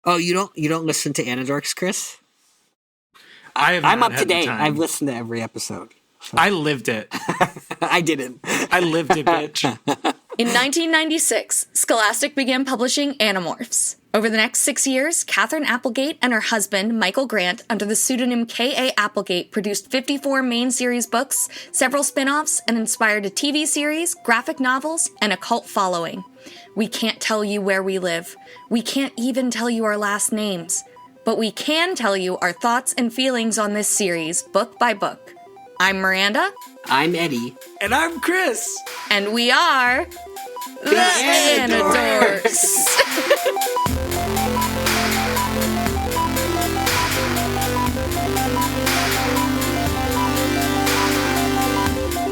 Oh, you don't listen to Anidorks, Chris? I'm up to date. I've listened to every episode. So. I lived it. I didn't. I lived it, bitch. In 1996, Scholastic began publishing Animorphs. Over the next 6 years, Katherine Applegate and her husband, Michael Grant, under the pseudonym K.A. Applegate, produced 54 main series books, several spin-offs, and inspired a TV series, graphic novels, and a cult following. We can't tell you where we live. We can't even tell you our last names. But we can tell you our thoughts and feelings on this series, book by book. I'm Miranda. I'm Eddy. And I'm Chris. And we are the Anidorks.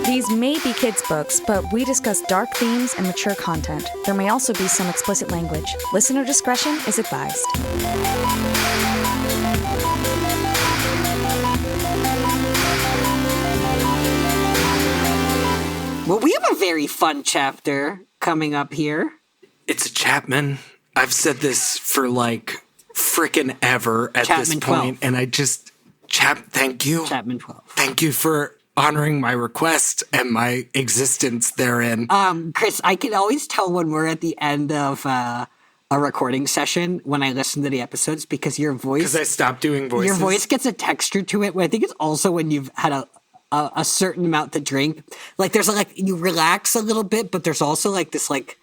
These may be kids' books, but we discuss dark themes and mature content. There may also be some explicit language. Listener discretion is advised. Well, we have a very fun chapter coming up here. It's a Chapman. I've said this for like frickin' ever at Chapman this point, 12. and I just thank you. Chapman 12. Thank you for honoring my request and my existence therein. Chris, I can always tell when we're at the end of a recording session when I listen to the episodes because your voice... Because I stopped doing voices. Your voice gets a texture to it. I think it's also when you've had a certain amount to drink. Like, there's like, you relax a little bit, but there's also like this like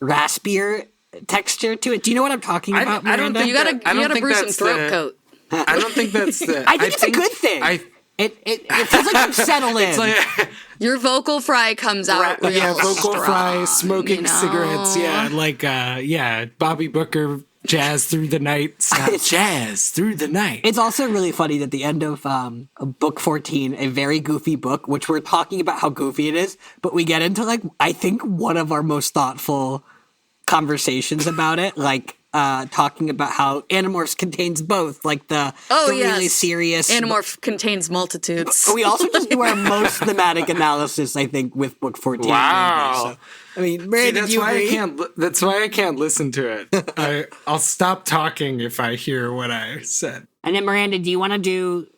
raspier texture to it. Do you know what I'm talking about, Miranda? I don't think you gotta brew some throat coat. I don't think that's the... I think it's a good thing. It feels like I'm settled in. Like, your vocal fry comes out real vocal strong, fry, smoking cigarettes. Yeah, like, Bobby Booker, Jazz Through the Night. Jazz Through the Night. It's also really funny that the end of book 14, a very goofy book, which we're talking about how goofy it is, but we get into, like, I think one of our most thoughtful conversations about it, like, talking about how Animorphs contains both, like the really serious... Animorph contains multitudes. We also just do our most thematic analysis, I think, with book 14. Wow. So, I mean, Miranda, that's why I can't listen to it. I'll stop talking if I hear what I said. And then, Miranda, do you want to do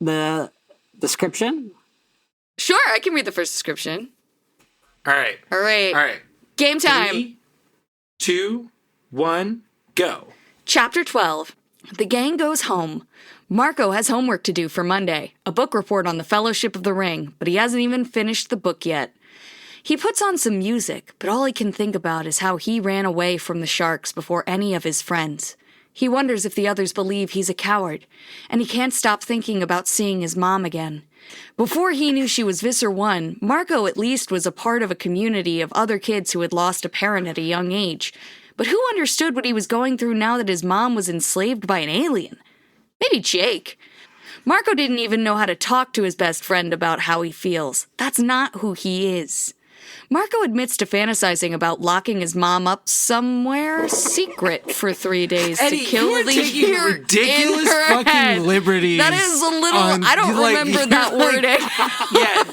the description? Sure, I can read the first description. All right. Game time. 3, 2, 1... Go. Chapter 12. The gang goes home. Marco has homework to do for Monday, a book report on the Fellowship of the Ring, but he hasn't even finished the book yet. He puts on some music, but all he can think about is how he ran away from the sharks before any of his friends. He wonders if the others believe he's a coward, and he can't stop thinking about seeing his mom again. Before he knew she was Visser 1, Marco at least was a part of a community of other kids who had lost a parent at a young age. But who understood what he was going through now that his mom was enslaved by an alien? Maybe Jake. Marco didn't even know how to talk to his best friend about how he feels. That's not who he is. Marco admits to fantasizing about locking his mom up somewhere secret for 3 days Eddy, to kill the year ridiculous in her fucking head. liberties. That is a little... I don't remember that wording. Yeah,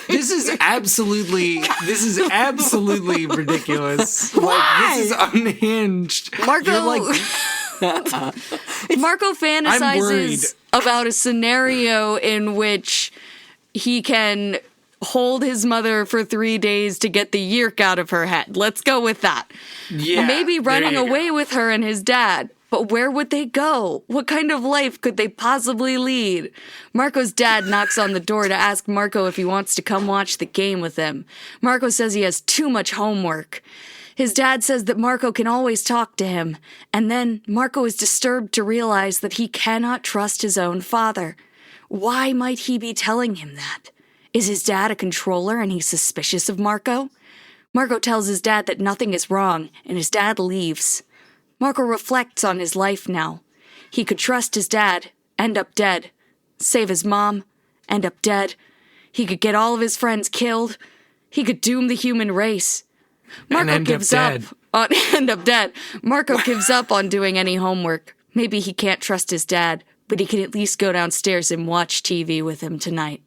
this is absolutely ridiculous. Why? This is unhinged. Marco fantasizes about a scenario in which he can hold his mother for 3 days to get the yerk out of her head. Let's go with that. Yeah, maybe running away with her and his dad. But where would they go? What kind of life could they possibly lead? Marco's dad knocks on the door to ask Marco if he wants to come watch the game with him. Marco says he has too much homework. His dad says that Marco can always talk to him, and then Marco is disturbed to realize that he cannot trust his own father. Why might he be telling him that? Is his dad a controller and he's suspicious of Marco? Marco tells his dad that nothing is wrong, and his dad leaves. Marco reflects on his life now. He could trust his dad, end up dead. Save his mom, end up dead. He could get all of his friends killed. He could doom the human race. Marco gives up on end up dead. Marco gives up on doing any homework. Maybe he can't trust his dad, but he can at least go downstairs and watch TV with him tonight.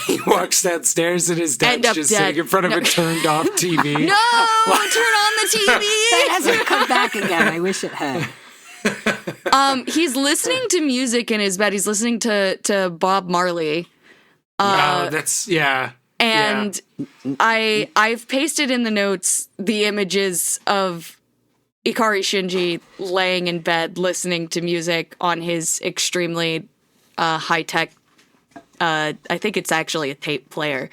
He walks downstairs and his dad's just sitting in front of a turned-off TV. No! Turn on the TV! That hasn't come back again. I wish it had. He's listening to music in his bed. He's listening to Bob Marley. And I've pasted in the notes the images of Ikari Shinji laying in bed listening to music on his extremely high-tech, I think it's actually a tape player.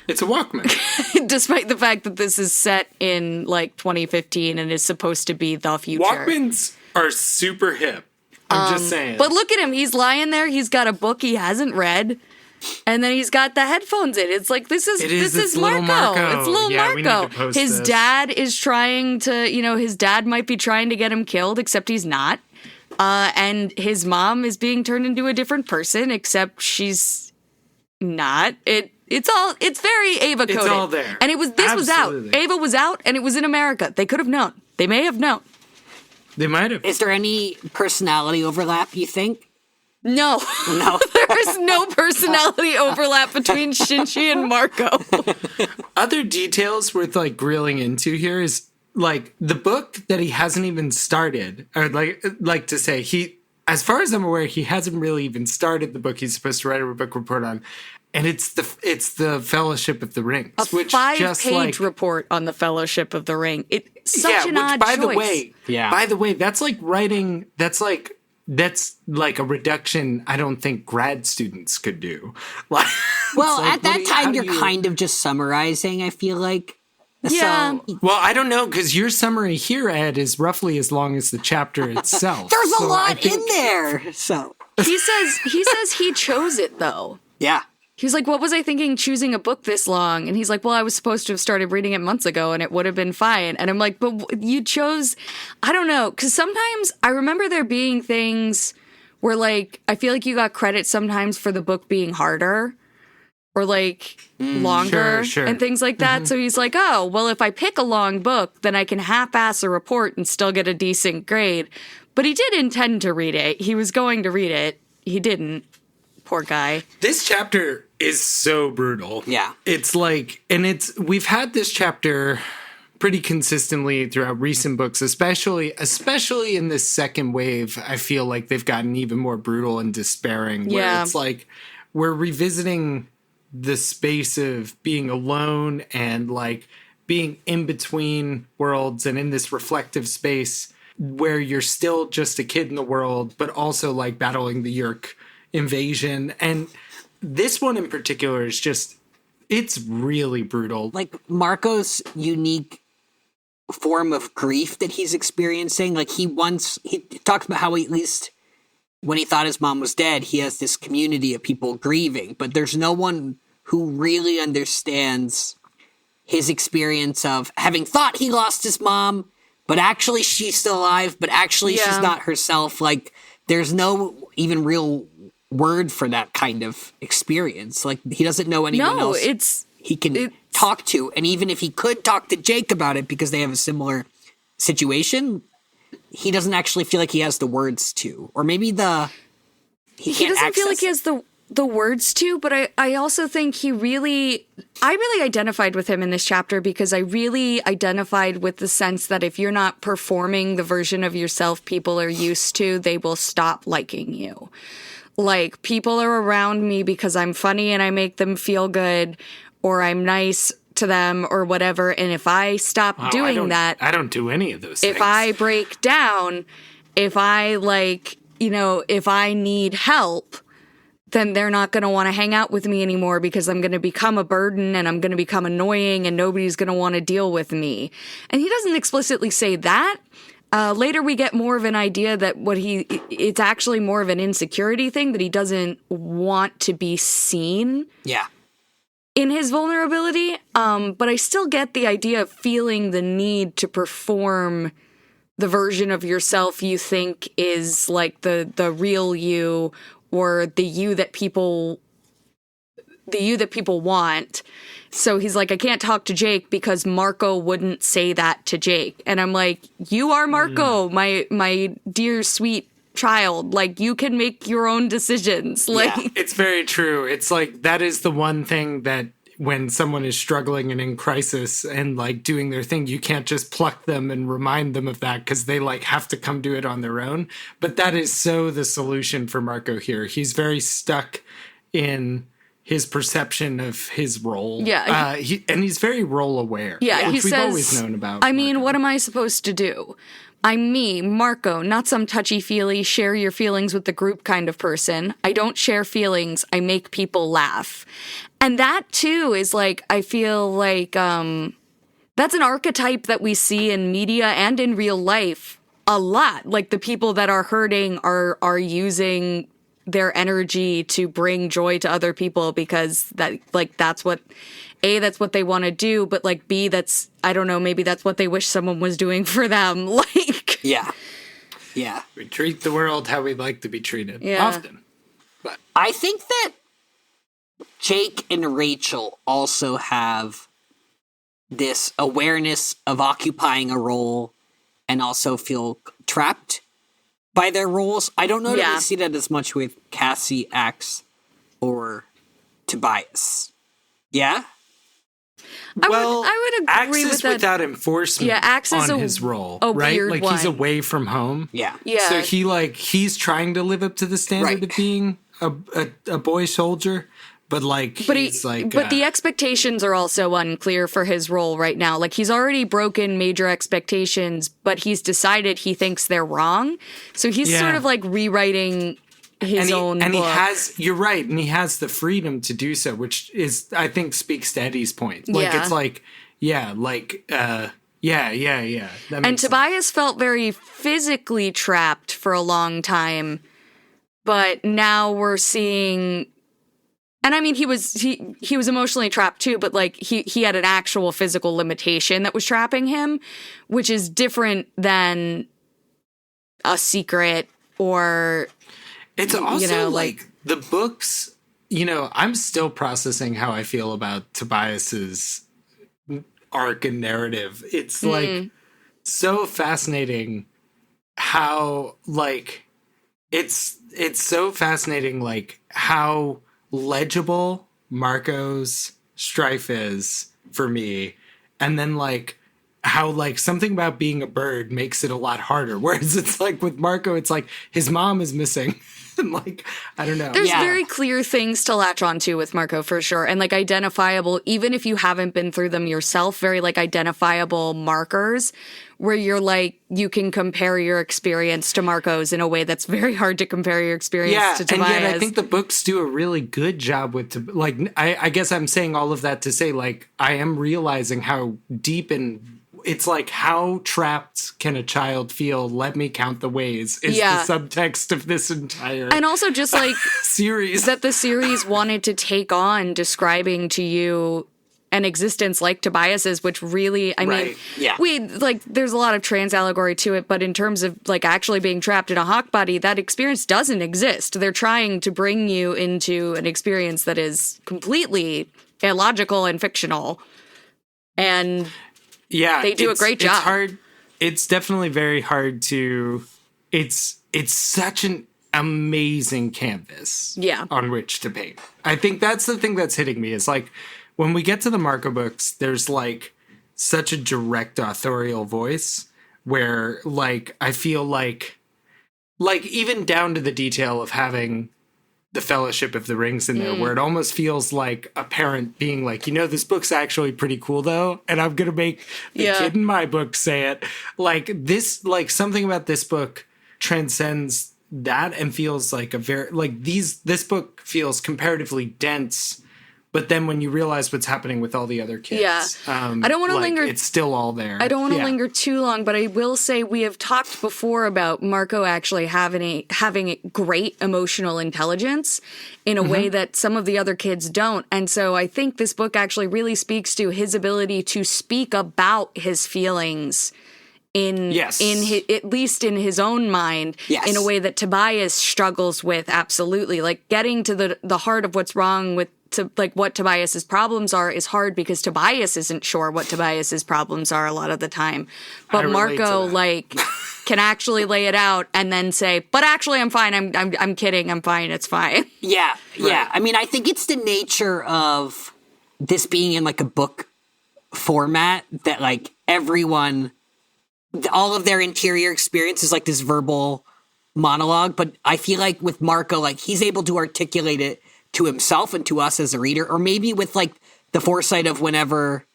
It's a Walkman. Despite the fact that this is set in, like, 2015 and is supposed to be the future. Walkmans are super hip. I'm just saying. But look at him. He's lying there. He's got a book he hasn't read. And then he's got the headphones in. It's like, this is Marco. It's little Marco. We need to post his this. dad is trying to, his dad might be trying to get him killed, except he's not. And his mom is being turned into a different person, except she's not. It's very Ava coded. It's all there. And this was out. Ava was out, and it was in America. They could have known. They may have known. They might have. Is there any personality overlap, you think? No. There is no personality overlap between Shinji and Marco. Other details worth like grilling into here is like the book that he hasn't even started. I would like to say as far as I'm aware, he hasn't really even started the book he's supposed to write a book report on. And it's the Fellowship of the Rings, A 5-page report on the Fellowship of the Ring. It's such an odd choice. By the way, that's like writing. That's like a reduction I don't think grad students could do. Like, well, at that time, you're kind of just summarizing, I feel like. Yeah. So, well, I don't know, because your summary here, Ed, is roughly as long as the chapter itself. There's a lot in there. So he says he chose it, though. Yeah. He was like, what was I thinking choosing a book this long? And he's like, well, I was supposed to have started reading it months ago and it would have been fine. And I'm like, but you chose, I don't know. Because sometimes I remember there being things where, like, I feel like you got credit sometimes for the book being harder or, like, longer and things like that. Mm-hmm. So he's like, oh, well, if I pick a long book, then I can half-ass a report and still get a decent grade. But he did intend to read it. He was going to read it. He didn't. Poor guy. This chapter is so brutal. Yeah. It's like, we've had this chapter pretty consistently throughout recent books, especially in this second wave. I feel like they've gotten even more brutal and despairing. Where it's like we're revisiting the space of being alone and like being in between worlds and in this reflective space where you're still just a kid in the world, but also like battling the Yerk invasion. And this one in particular is just, it's really brutal. Like Marco's unique form of grief that he's experiencing. Like he talks about how at least when he thought his mom was dead, he has this community of people grieving, but there's no one who really understands his experience of having thought he lost his mom, but actually she's still alive, but actually she's not herself. Like there's no even real word for that kind of experience. Like he doesn't know anyone else he can talk to. And even if he could talk to Jake about it because they have a similar situation, he doesn't actually feel like he has the words to. Or maybe he doesn't feel like he has the words to, but I also think I really identified with him in this chapter because I really identified with the sense that if you're not performing the version of yourself people are used to, they will stop liking you. Like, people are around me because I'm funny and I make them feel good, or I'm nice to them or whatever. And if I stop doing that... I don't do any of those things. If I break down, if I, if I need help, then they're not going to want to hang out with me anymore because I'm going to become a burden and I'm going to become annoying and nobody's going to want to deal with me. And he doesn't explicitly say that. Later we get more of an idea that it's actually more of an insecurity thing, that he doesn't want to be seen in his vulnerability. But I still get the idea of feeling the need to perform the version of yourself you think is like the real you, or the you that people want. So he's like, I can't talk to Jake because Marco wouldn't say that to Jake. And I'm like, you are Marco, my dear sweet child. Like, you can make your own decisions. Like, it's very true. It's like, that is the one thing that when someone is struggling and in crisis and like doing their thing, you can't just pluck them and remind them of that because they like have to come do it on their own. But that is so the solution for Marco here. He's very stuck in his perception of his role. Yeah. And he's very role aware. Yeah, which he we've says, always known about. I mean, Marco. what am I supposed to do? I'm me, Marco, not some touchy-feely, share your feelings with the group kind of person. I don't share feelings. I make people laugh. And that, too, is like, I feel like that's an archetype that we see in media and in real life a lot. Like, the people that are hurting are using their energy to bring joy to other people because that's what they want to do, but like B, that's, I don't know, maybe that's what they wish someone was doing for them. Like, Yeah. We treat the world how we'd like to be treated. Yeah. Often. But I think that Jake and Rachel also have this awareness of occupying a role and also feel trapped by their roles. I don't know that Yeah. we see that as much with Cassie, Axe, or Tobias. Yeah? I would Axe agree with is that. without enforcement Yeah, Axe is on a- his role, a right? weird Like he's one. away from home. Yeah. Yeah. So he's trying to live up to the standard Right. of being a boy soldier, but like But he's the expectations are also unclear for his role right now. Like, he's already broken major expectations, but he's decided he thinks they're wrong. So he's Yeah. sort of like rewriting his own and book. you're right, and he has the freedom to do so, which is, I think, speaks to Eddie's point. Like, Yeah. it's like, yeah. That And makes sense. Tobias felt very physically trapped for a long time, but now we're seeing. And I mean, he was emotionally trapped too, but like he had an actual physical limitation that was trapping him, which is different than a secret or. It's also like- like the books, I'm still processing how I feel about Tobias's arc and narrative. It's like so fascinating how like it's so fascinating like how legible Marco's strife is for me, and then like how like something about being a bird makes it a lot harder, whereas it's like with Marco it's like his mom is missing and like I don't know. There's Yeah. very clear things to latch onto with Marco for sure, and like identifiable, even if you haven't been through them yourself, very like identifiable markers where you're like, you can compare your experience to Marco's in a way that's very hard to compare your experience to and Tobias. yet I think the books do a really good job with like I guess I'm saying all of that to say like I am realizing how deep and it's like how trapped can a child feel? Let me count the ways is Yeah. the subtext of this entire and also just like series. that the series wanted to take on describing to you an existence like Tobias's, which really, I mean, Right. Yeah. there's a lot of trans allegory to it, but in terms of like actually being trapped in a hawk body, that experience doesn't exist. They're trying to bring you into an experience that is completely illogical and fictional. And Yeah, They do a great job. It's hard. It's definitely very hard to. It's such an amazing canvas. Yeah. On which to paint. I think that's the thing that's hitting me. Is like when we get to the Marco books, there's like such a direct authorial voice where like I feel like even down to the detail of having the Fellowship of the Rings in there, where it almost feels like a parent being like, this book's actually pretty cool though, and I'm gonna make the Yeah. kid in my book say it. Like this, like something about this book transcends that and feels like a very like this book feels comparatively dense. But then when you realize what's happening with all the other kids, Yeah. I don't wanna like, linger- It's still all there. I don't want to Yeah. linger too long, but I will say we have talked before about Marco actually having a great emotional intelligence in a way that some of the other kids don't. And so I think this book actually really speaks to his ability to speak about his feelings Yes. at least in his own mind, Yes. in a way that Tobias struggles with. Absolutely. Like getting to the heart of what's wrong with like what Tobias's problems are is hard because Tobias isn't sure what Tobias's problems are a lot of the time. But I relate to Marco that. like can actually lay it out and then say, "But actually I'm fine. I'm kidding. I'm fine. It's fine." Yeah. I mean, I think it's the nature of this being in like a book format that like everyone, all of their interior experience is like this verbal monologue. But I feel like with Marco, like he's able to articulate it to himself and to us as a reader, or maybe with like the foresight of whenever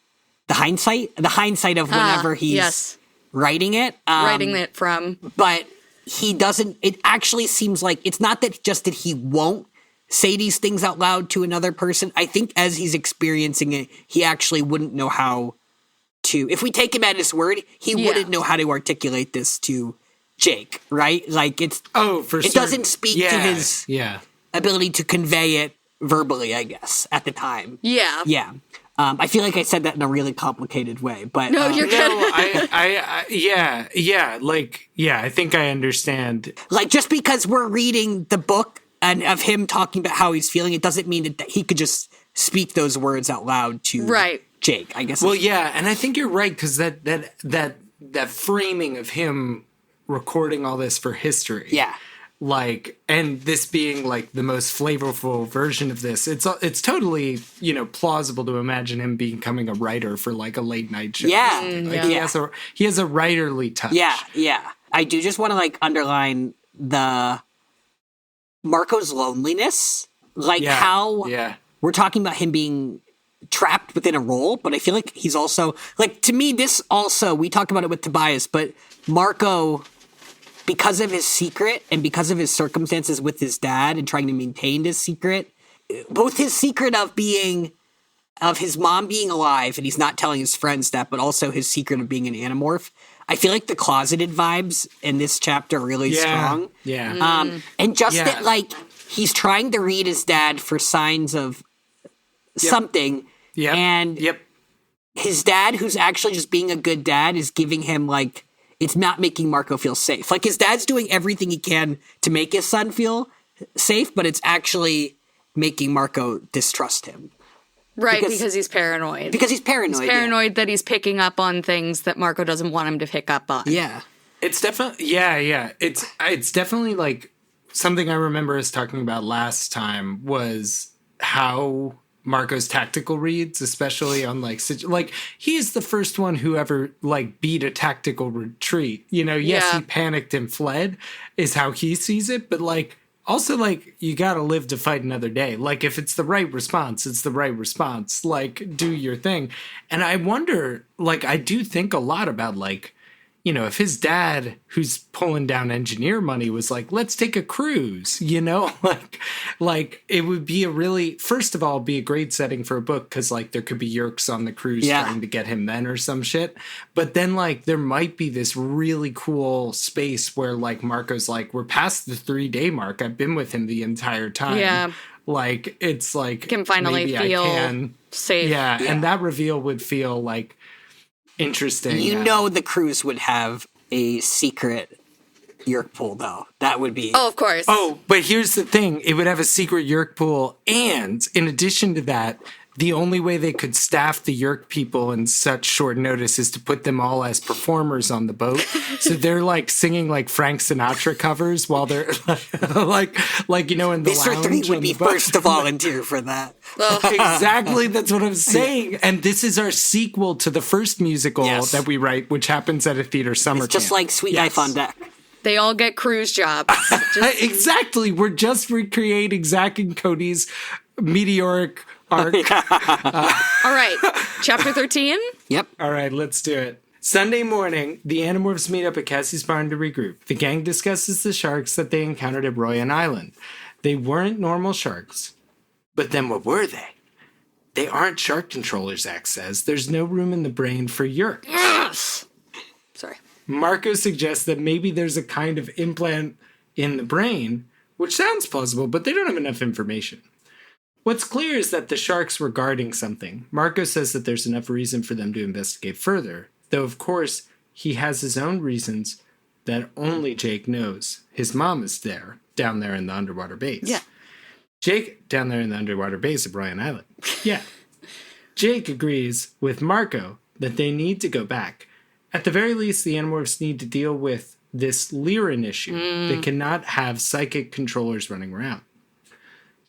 the hindsight of whenever he's writing it, from. But he doesn't, it actually seems like it's not that just that he won't say these things out loud to another person. I think as he's experiencing it, he actually wouldn't know how to, if we take him at his word, he wouldn't know how to articulate this to Jake, right? Like it doesn't speak to his ability to convey it verbally, I guess, at the time. Yeah. Yeah. I feel like I said that in a really complicated way, but no, you're good. I think I understand. Like, just because we're reading the book and of him talking about how he's feeling, it doesn't mean that he could just speak those words out loud to Jake, I guess. Well, yeah, and I think you're right, because that framing of him recording all this for history. Yeah. Like, and this being like the most flavorful version of this, it's totally, plausible to imagine him becoming a writer for like a late night show. Yeah. He has a writerly touch. Yeah, yeah. I do just want to like underline the Marco's loneliness, like how we're talking about him being trapped within a role, but I feel like he's also like, to me, this also, we talk about it with Tobias, but Marco, because of his secret and because of his circumstances with his dad and trying to maintain his secret, both his secret of his mom being alive and he's not telling his friends that, but also his secret of being an animorph. I feel like the closeted vibes in this chapter are really strong. Yeah. And just that, like, he's trying to read his dad for signs of something. Yeah. And his dad, who's actually just being a good dad, is giving him, like, it's not making Marco feel safe. Like, his dad's doing everything he can to make his son feel safe, but it's actually making Marco distrust him. Right, because he's paranoid. Because he's paranoid. He's paranoid that he's picking up on things that Marco doesn't want him to pick up on. Yeah. It's definitely, It's definitely like something I remember us talking about last time was how Marco's tactical reads, especially on like he's the first one who ever like beat a tactical retreat. Yes, he panicked and fled is how he sees it, but like also like you got to live to fight another day. Like if it's the right response, it's the right response. Like do your thing. And I wonder, like I do think a lot about like, if his dad, who's pulling down engineer money, was like, let's take a cruise, like it would be first of all, be a great setting for a book because like there could be Yerks on the cruise trying to get him then or some shit. But then like there might be this really cool space where like Marco's like, we're past the 3-day mark. I've been with him the entire time. Yeah. Like it's like can finally feel safe. Yeah. And that reveal would feel like interesting. The cruise would have a secret Yerk pool, though. That would be... Oh, of course. Oh, but here's the thing. It would have a secret Yerk pool, and in addition to that, the only way they could staff the Yerk people in such short notice is to put them all as performers on the boat. So they're like singing like Frank Sinatra covers while they're like in the Mr. lounge. 3 would be first to volunteer for that. Exactly, that's what I'm saying. And this is our sequel to the first musical that we write, which happens at a theater summer camp. Just like Sweet Life on Deck. They all get cruise jobs. Exactly. We're just recreating Zach and Cody's meteoric arc. All right. Chapter 13? Yep. All right, let's do it. Sunday morning, the Animorphs meet up at Cassie's barn to regroup. The gang discusses the sharks that they encountered at Royan Island. They weren't normal sharks. But then what were they? They aren't shark controllers, Zach says. There's no room in the brain for Yerk. Yes! Sorry. Marco suggests that maybe there's a kind of implant in the brain, which sounds plausible, but they don't have enough information. What's clear is that the sharks were guarding something. Marco says that there's enough reason for them to investigate further, though of course he has his own reasons that only Jake knows. His mom is down there in the underwater base. Yeah. Jake, down there in the underwater base of Royan Island. Yeah. Jake agrees with Marco that they need to go back. At the very least, the Animorphs need to deal with this Leeran issue. They cannot have psychic controllers running around.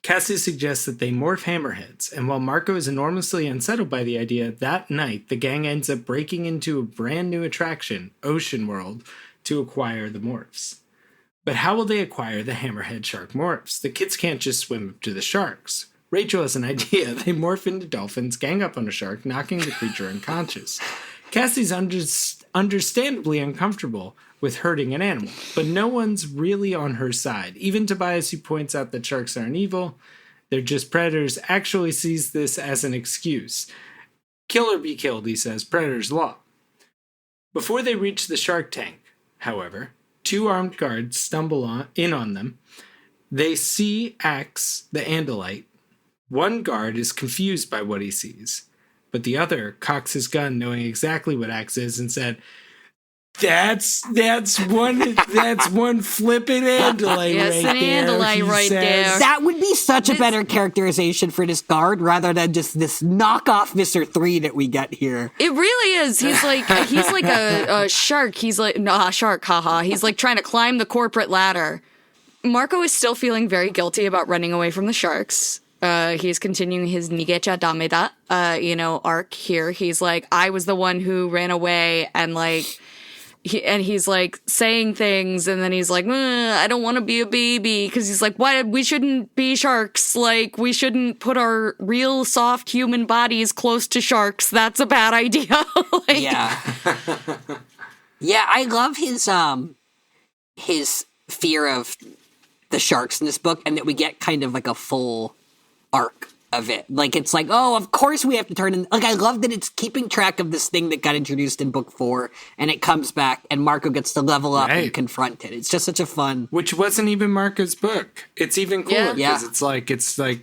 Cassie suggests that they morph hammerheads, and while Marco is enormously unsettled by the idea, that night the gang ends up breaking into a brand new attraction, Ocean World, to acquire the morphs. But how will they acquire the hammerhead shark morphs? The kids can't just swim up to the sharks. Rachel has an idea. They morph into dolphins, gang up on a shark, knocking the creature unconscious. Cassie's understandably uncomfortable with hurting an animal, but no one's really on her side. Even Tobias, who points out that sharks aren't evil, they're just predators, actually sees this as an excuse. Kill or be killed, he says, predator's law. Before they reach the shark tank, however, 2 armed guards stumble in on them. They see Axe, the Andalite. One guard is confused by what he sees, but the other cocks his gun knowing exactly what Axe is and said, That's one flippin' Andalite Yes, right an there. Andalite he right says. there. That would be such a better characterization for this guard rather than just this knockoff Mr. 3 that we get here. It really is. He's like a shark. He's like, nah, shark, haha. He's like trying to climb the corporate ladder. Marco is still feeling very guilty about running away from the sharks. He's continuing his Nigecha Dameda, arc here. He's like, I was the one who ran away, and like, he's like saying things, and then he's like, I don't want to be a baby, because he's like, why we shouldn't be sharks? Like, we shouldn't put our real soft human bodies close to sharks. That's a bad idea. Like, Yeah. Yeah, I love his fear of the sharks in this book, and that we get kind of like a full arc of it. Like, it's like, oh, of course we have to turn in. Like, I love that it's keeping track of this thing that got introduced in book 4, and it comes back, and Marco gets to level up and confront it. It's just such a fun. Which wasn't even Marco's book. It's even cooler Yeah. because it's like,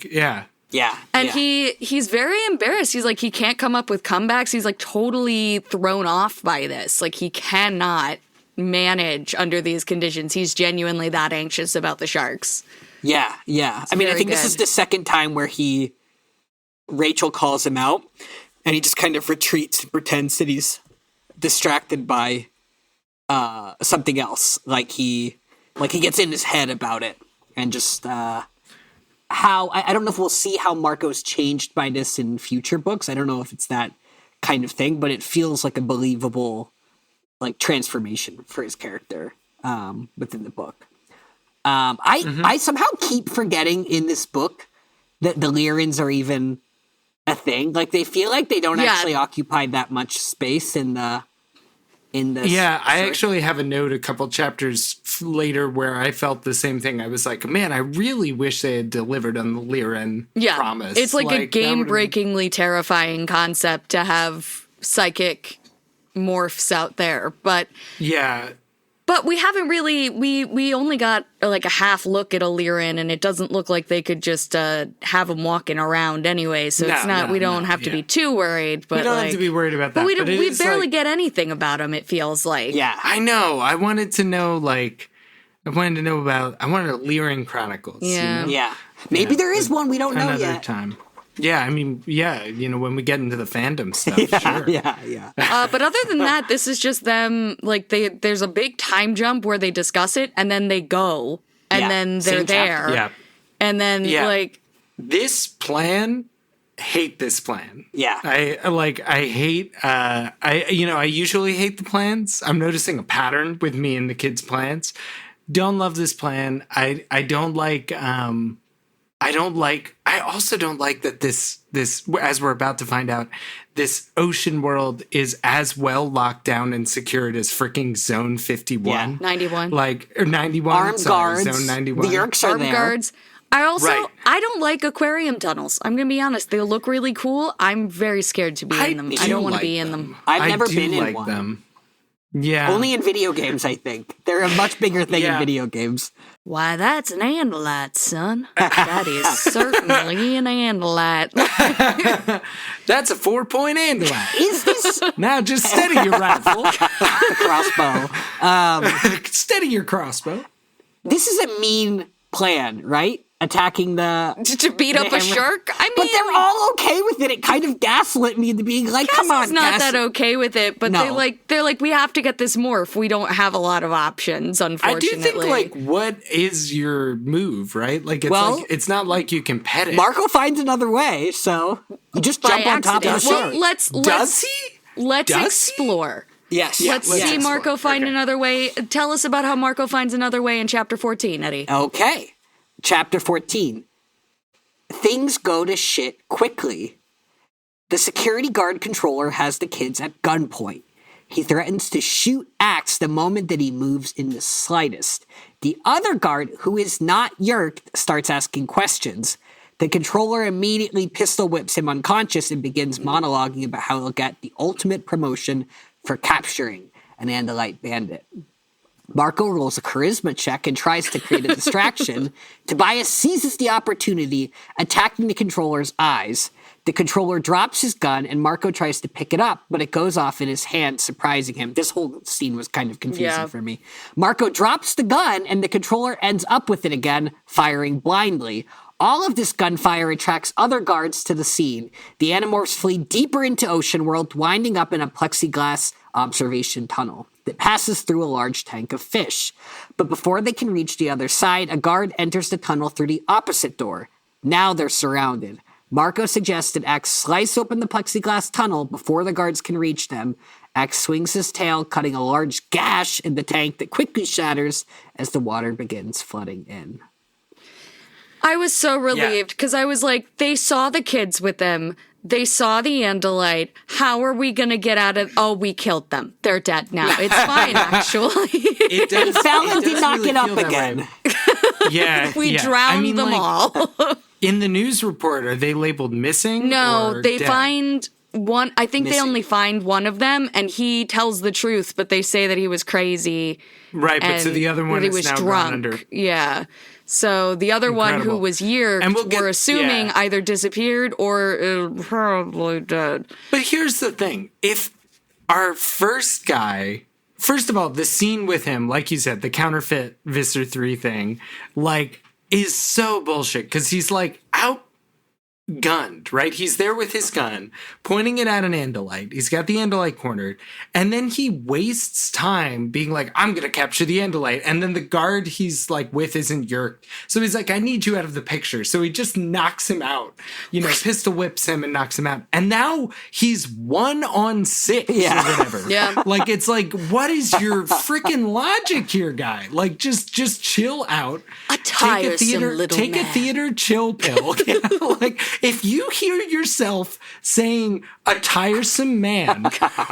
yeah. Yeah. And yeah. he's very embarrassed. He's like, he can't come up with comebacks. He's like totally thrown off by this. Like, he cannot manage under these conditions. He's genuinely that anxious about the sharks. Yeah, yeah. I mean, I think this is the second time where Rachel calls him out, and he just kind of retreats and pretends that he's distracted by something else. Like he gets in his head about it, and just I don't know if we'll see how Marco's changed by this in future books. I don't know if it's that kind of thing, but it feels like a believable like transformation for his character within the book. I somehow keep forgetting in this book that the Leerans are even a thing. Like, they feel like they don't actually occupy that much space in the. Yeah, I actually have a note a couple chapters later where I felt the same thing. I was like, man, I really wish they had delivered on the Leeran promise. It's like a game-breakingly terrifying concept to have psychic morphs out there, but yeah. But we haven't really, we only got like a half look at a Leeran, and it doesn't look like they could just have him walking around anyway, so we don't have to be too worried. But we don't have to be worried about that. But we barely get anything about him, it feels like. Yeah. I know. I wanted to know about Leeran Chronicles. Yeah. You know? Yeah. Maybe there is one we don't know Another yet. time. Yeah, I mean, when we get into the fandom stuff, sure. Yeah. But other than that, this is just them, like, there's a big time jump where they discuss it, and then they go, and then they're Same there. chapter. Yeah. And then, like... This plan, hate this plan. Yeah. I usually hate the plans. I'm noticing a pattern with me and the kids' plans. Don't love this plan. I also don't like that this, as we're about to find out, this ocean world is as well locked down and secured as freaking Zone 51. Yeah. 91. Or 91. Armed guards. Zone 91. The Yerks are Armed there. guards. I Right. don't like aquarium tunnels. I'm going to be honest. They look really cool. I'm very scared to be in them. I don't want to be in them. I've never do been in like one. them. Yeah. Only in video games, I think. They're a much bigger thing in video games. Why, that's an Andalite, son. That is certainly an Andalite. That's a 4-point Andalite. Is this Now just steady your rifle. crossbow? Steady your crossbow. This is a mean plan, right? attacking the to beat up a shark? I mean, but they're all okay with it. It kind of gaslit me into being like, come on, Cassie's not that okay with it, but No. they're like, we have to get this morph. We don't have a lot of options, I unfortunately. do think, like, what is your move, right? Like, it's not like you can pet it. Marco finds another way, so you just By jump on top of the accident. shark. Well, let's Does he? let's Does he? explore. Yes. Let's see Marco find another way. Tell us about how Marco finds another way in chapter 14, Eddie. Okay. Chapter 14. Things go to shit quickly. The security guard controller has the kids at gunpoint. He threatens to shoot Axe the moment that he moves in the slightest. The other guard, who is not Yerk, starts asking questions. The controller immediately pistol whips him unconscious and begins monologuing about how he'll get the ultimate promotion for capturing an Andalite bandit. Marco rolls a charisma check and tries to create a distraction. Tobias seizes the opportunity, attacking the controller's eyes. The controller drops his gun, and Marco tries to pick it up, but it goes off in his hand, surprising him. This whole scene was kind of confusing for me. Marco drops the gun, and the controller ends up with it again, firing blindly. All of this gunfire attracts other guards to the scene. The Animorphs flee deeper into Ocean World, winding up in a plexiglass observation tunnel that passes through a large tank of fish. But before they can reach the other side, a guard enters the tunnel through the opposite door. Now they're surrounded. Marco suggested Axe slice open the plexiglass tunnel before the guards can reach them. Axe swings his tail, cutting a large gash in the tank that quickly shatters as the water begins flooding in. I was so relieved because I was like, they saw the kids with them. They saw the Andalite. How are we going to get out of... Oh, we killed them. They're dead now. It's fine, actually. It does, He fell and it did does not really get up feel that again. way. Yeah. We drowned them all. In the news report, are they labeled missing? No, or they dead? find one. I think they Missing. only find one of them, and he tells the truth, but they say that he was crazy. Right, but so and the other one that he is was now drunk. gone under. Yeah. So the other one who Incredible. was Yerk, And we'll get- we're assuming yeah. either disappeared or probably dead. But here's the thing. If our first guy, first of all, the scene with him, like you said, the counterfeit Visser 3 thing, like, is so bullshit. Because he's, like, outgunned, right? He's there with his gun, pointing it at an Andalite. He's got the Andalite cornered. And then he wastes time being like, I'm going to capture the Andalite. And then the guard he's, like, with isn't Yerk. So he's like, I need you out of the picture. So he just knocks him out. You know, pistol whips him and knocks him out. And now he's 1-on-6 Yeah. or whatever. Yeah. Like, it's like, what is your freaking logic here, guy? Like, just chill out. A tiresome little Take a man. theater chill pill. You know? Like, if you hear yourself saying a tiresome man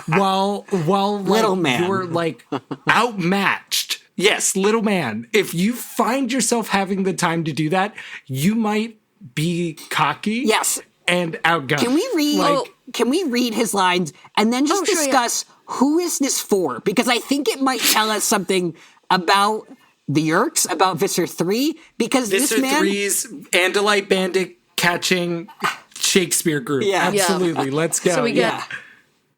while like, Little man. you're like outmatched. Yes, little man. If you find yourself having the time to do that, you might be cocky. Yes. And outgunned. Can we read? Can we read his lines and then just Oh, sure, discuss who is this for? Because I think it might tell us something about the Yerks, about Visser 3. Because Visser this man, 3's Andalite bandit catching Shakespeare group. Yeah. Absolutely. Let's go. So we get yeah,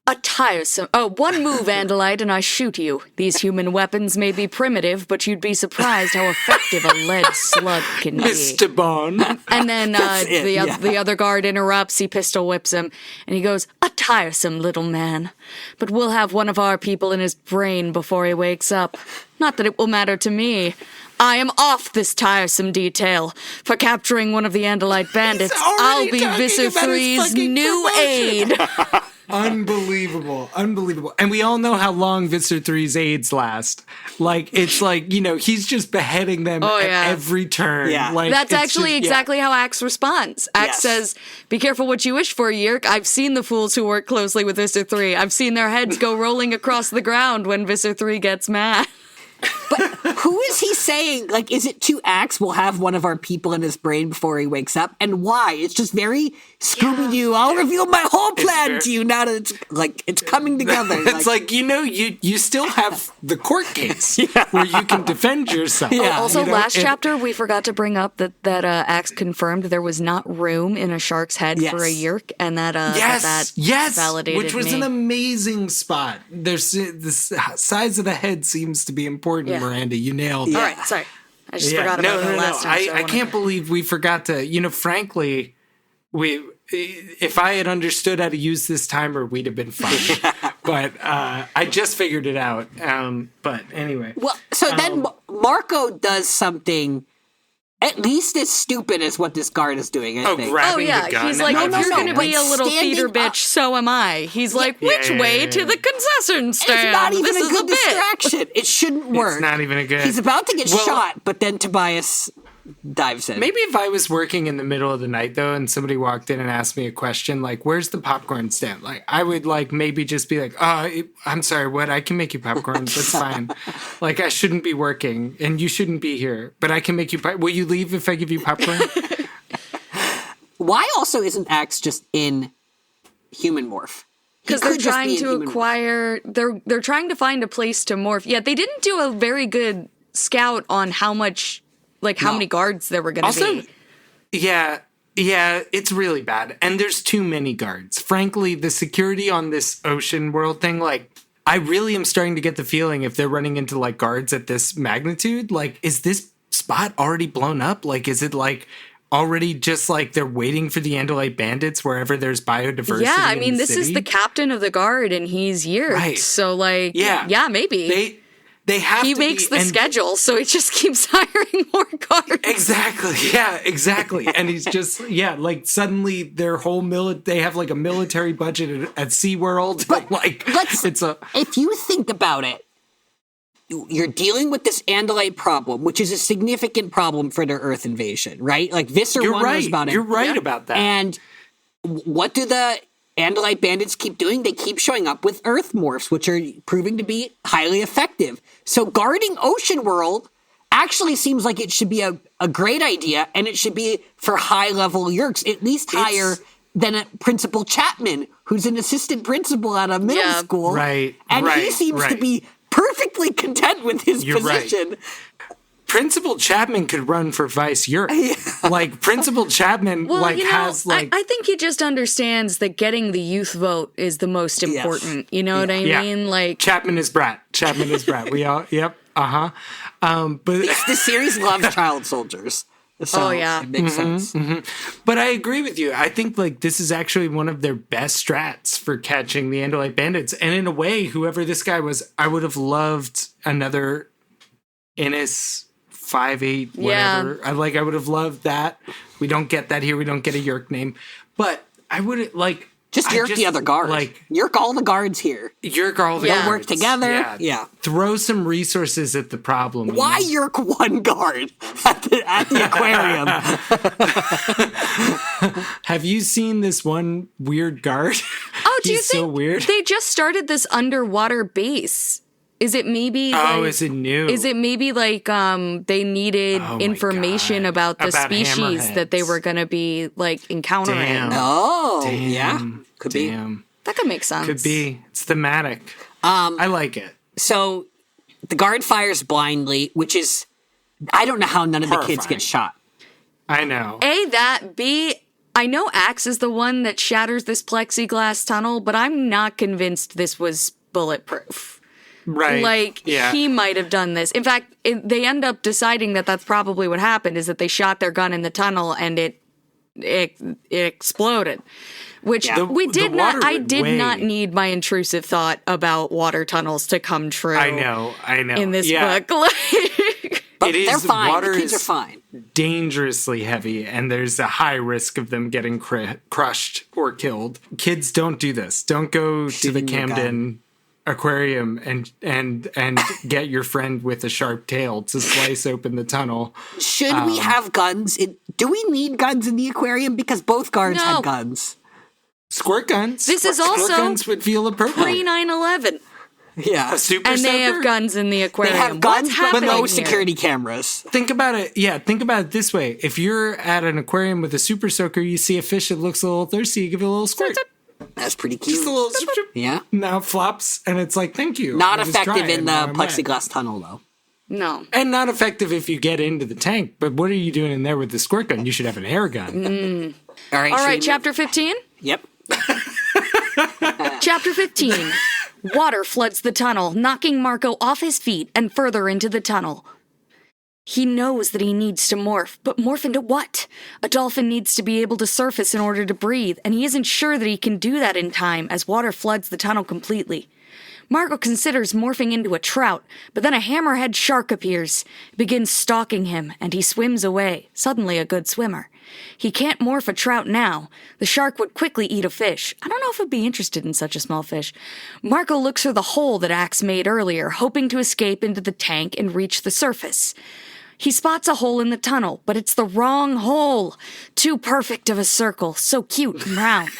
a tiresome... Oh, one move, Andalite, and I shoot you. These human weapons may be primitive, but you'd be surprised how effective a lead slug can be. Mr. Bond. And then it, yeah. the other guard interrupts, he pistol whips him, and he goes, a tiresome little man. But we'll have one of our people in his brain before he wakes up. Not that it will matter to me. I am off this tiresome detail. For capturing one of the Andalite bandits, I'll already be talking Visser about his 3's fucking new aide. Unbelievable. And we all know how long Visser 3's aids last. Like, it's like, you know, he's just beheading them Oh, at yeah. every turn. Yeah. Like, That's it's actually just- exactly how Axe responds. Axe Yes. says, be careful what you wish for, Yerk. I've seen the fools who work closely with Visser 3. I've seen their heads go rolling across the ground when Visser 3 gets mad. who is he saying? Like, is it to Axe? We'll have one of our people in his brain before he wakes up, and why? It's just very Scooby Doo. I'll reveal my whole plan very- to you now that it's coming together. It's like, you know, you still have the court case where you can defend yourself. Yeah. Also, you know, last and- chapter, we forgot to bring up that Axe confirmed there was not room in a shark's head Yes. for a Yerk, and that Yes, validated which was me. an amazing spot. There's the size of the head seems to be important, Yeah. Miranda. You nailed it. All right, sorry. I just forgot about that last time. So I can't believe we forgot to, frankly, if I had understood how to use this timer, we'd have been fine. But I just figured it out. But anyway. Well, so then Marco does something at least as stupid as what this guard is doing, I think. Grabbing the gun. He's like, if you're going to Like be a little standing theater bitch, up. so am I. He's like, which way to the concession stand? It's not even this a is good a bit. distraction. It shouldn't work. It's not even a good... He's about to get shot, but then Tobias dives in. Maybe if I was working in the middle of the night, though, and somebody walked in and asked me a question, like, where's the popcorn stand? Like, I would, like, maybe just be like, I'm sorry, what? I can make you popcorn. That's fine. Like, I shouldn't be working, and you shouldn't be here, but I can make you Will you leave if I give you popcorn? Why also isn't Axe just in human morph? Because they're trying to acquire... They're trying to find a place to morph. Yeah, they didn't do a very good scout on how much... Like, how many guards there were going to be. Yeah, it's really bad. And there's too many guards. Frankly, the security on this ocean world thing, like, I really am starting to get the feeling if they're running into, like, guards at this magnitude, like, is this spot already blown up? Like, is it, like, already just, like, they're waiting for the Andalite bandits wherever there's biodiversity? Yeah, I mean, in the this city? is the captain of the guard, and he's Yurt. Right. So, like, yeah maybe. They have he to makes be, the schedule, so he just keeps hiring more guards. Exactly. Yeah, exactly. And he's just, like suddenly their whole they have like a military budget at SeaWorld. But like, if you think about it, you're dealing with this Andalite problem, which is a significant problem for their Earth invasion, right? Like Visser wonders about it. You're right about that. And what do the Andalite bandits keep doing? They keep showing up with Earth morphs, which are proving to be highly effective. So guarding Ocean World actually seems like it should be a great idea, and it should be for high-level Yerks, at least higher than a Principal Chapman, who's an assistant principal at a middle school. Right, and he seems to be perfectly content with his position. Right. Principal Chapman could run for vice Yerk. Like, Principal Chapman, has, like... I think he just understands that getting the youth vote is the most important. You know what I mean? Like... Chapman is Brat. We all... Yep. Uh-huh. But... The series loves child soldiers. So it makes sense. Mm-hmm. But I agree with you. I think, like, this is actually one of their best strats for catching the Andalite bandits. And in a way, whoever this guy was, I would have loved another Innis... 5'8", whatever. I would have loved that. We don't get that here. We don't get a Yerk name. But I would like... Just Yerk the other guards. Like, Yerk all the guards here. Yerk all the guards. They'll work together. Yeah. Throw some resources at the problem. Why Yerk one guard at the aquarium? Have you seen this one weird guard? Oh, do you He's think so weird. They just started this underwater base? Is it maybe is it new? Is it maybe like they needed information about the species that they were going to be like encountering? Could be. That could make sense. Could be. It's thematic. I like it. So the guard fires blindly, which is, I don't know how none of the kids get shot. I know. A, that. B, I know Axe is the one that shatters this plexiglass tunnel, but I'm not convinced this was bulletproof. Right. Like, he might have done this. In fact, they end up deciding that that's probably what happened, is that they shot their gun in the tunnel and it exploded. Which I did not need my intrusive thought about water tunnels to come true. I know. In this book. But they're fine. The kids are fine. Dangerously heavy, and there's a high risk of them getting crushed or killed. Kids, don't do this. Don't go to the Camden aquarium and get your friend with a sharp tail to slice open the tunnel. Should we have guns? Do we need guns in the aquarium? Because both guards had guns. Squirt guns. This is also squirt guns would feel appropriate. Pre-9/11. Yeah. A super and soaker? they have guns in the aquarium. They have guns, but no here? security cameras. Think about it. Yeah, think about it this way. If you're at an aquarium with a super soaker, you see a fish that looks a little thirsty, you give it a little squirt. That's pretty cute. Just a little yeah. Now it flops, and it's like, thank you. Not effective in the plexiglass tunnel, though. No. And not effective if you get into the tank. But what are you doing in there with the squirt gun? You should have an air gun. All right, chapter 15? Yep. Chapter 15. Water floods the tunnel, knocking Marco off his feet and further into the tunnel. He knows that he needs to morph, but morph into what? A dolphin needs to be able to surface in order to breathe, and he isn't sure that he can do that in time as water floods the tunnel completely. Marco considers morphing into a trout, but then a hammerhead shark appears, begins stalking him, and he swims away, suddenly a good swimmer. He can't morph a trout now. The shark would quickly eat a fish. I don't know if I'd be interested in such a small fish. Marco looks for the hole that Axe made earlier, hoping to escape into the tank and reach the surface. He spots a hole in the tunnel, but it's the wrong hole. Too perfect of a circle, so cute and round.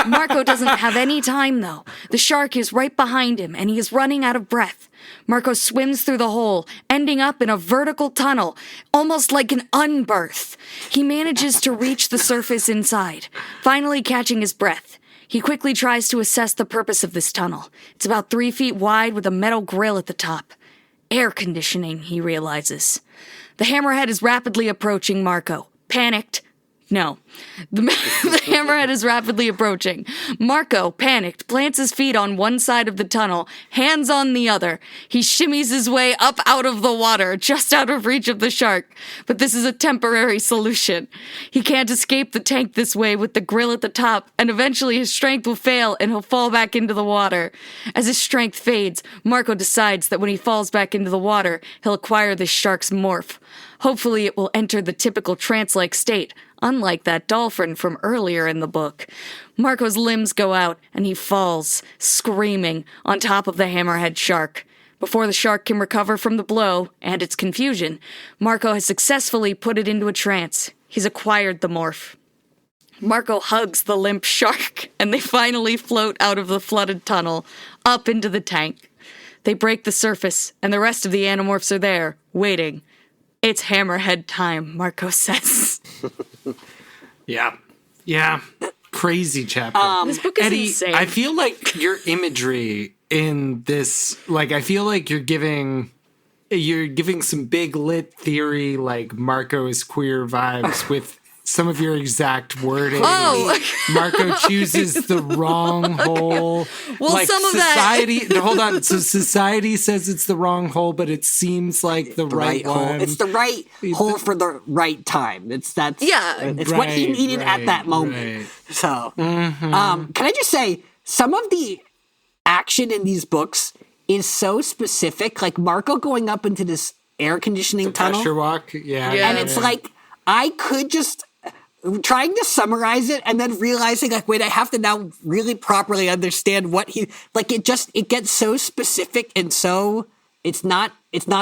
Marco doesn't have any time, though. The shark is right behind him, and he is running out of breath. Marco swims through the hole, ending up in a vertical tunnel, almost like an unbirth. He manages to reach the surface inside, finally catching his breath. He quickly tries to assess the purpose of this tunnel. It's about 3 feet wide with a metal grill at the top. Air conditioning, he realizes. The hammerhead is rapidly approaching Marco. Panicked. No. The hammerhead is rapidly approaching. Marco, panicked, plants his feet on one side of the tunnel, hands on the other. He shimmies his way up out of the water, just out of reach of the shark. But this is a temporary solution. He can't escape the tank this way with the grill at the top, and eventually his strength will fail and he'll fall back into the water. As his strength fades, Marco decides that when he falls back into the water, he'll acquire this shark's morph. Hopefully it will enter the typical trance-like state, unlike that dolphin from earlier in the book. Marco's limbs go out, and he falls, screaming, on top of the hammerhead shark. Before the shark can recover from the blow, and its confusion, Marco has successfully put it into a trance. He's acquired the morph. Marco hugs the limp shark, and they finally float out of the flooded tunnel, up into the tank. They break the surface, and the rest of the Animorphs are there, waiting. It's hammerhead time, Marco says. Yeah. Crazy chapter. This book is Eddy, insane. I feel like your imagery in this, like, I feel like you're giving some big lit theory, like Marco is queer vibes with some of your exact wording. Oh. Marco chooses the wrong hole. Well, like some of society, that. Hold on. So society says it's the wrong hole, but it seems like the right hole. one. It's the right hole for the right time. It's what he needed at that moment. Right. So, can I just say, some of the action in these books is so specific. Like Marco going up into this air conditioning tunnel, Pressure walk. Yeah. and it's like I could just. Trying to summarize it and then realizing, like, wait, I have to now really properly understand what he like. It gets so specific and so it's not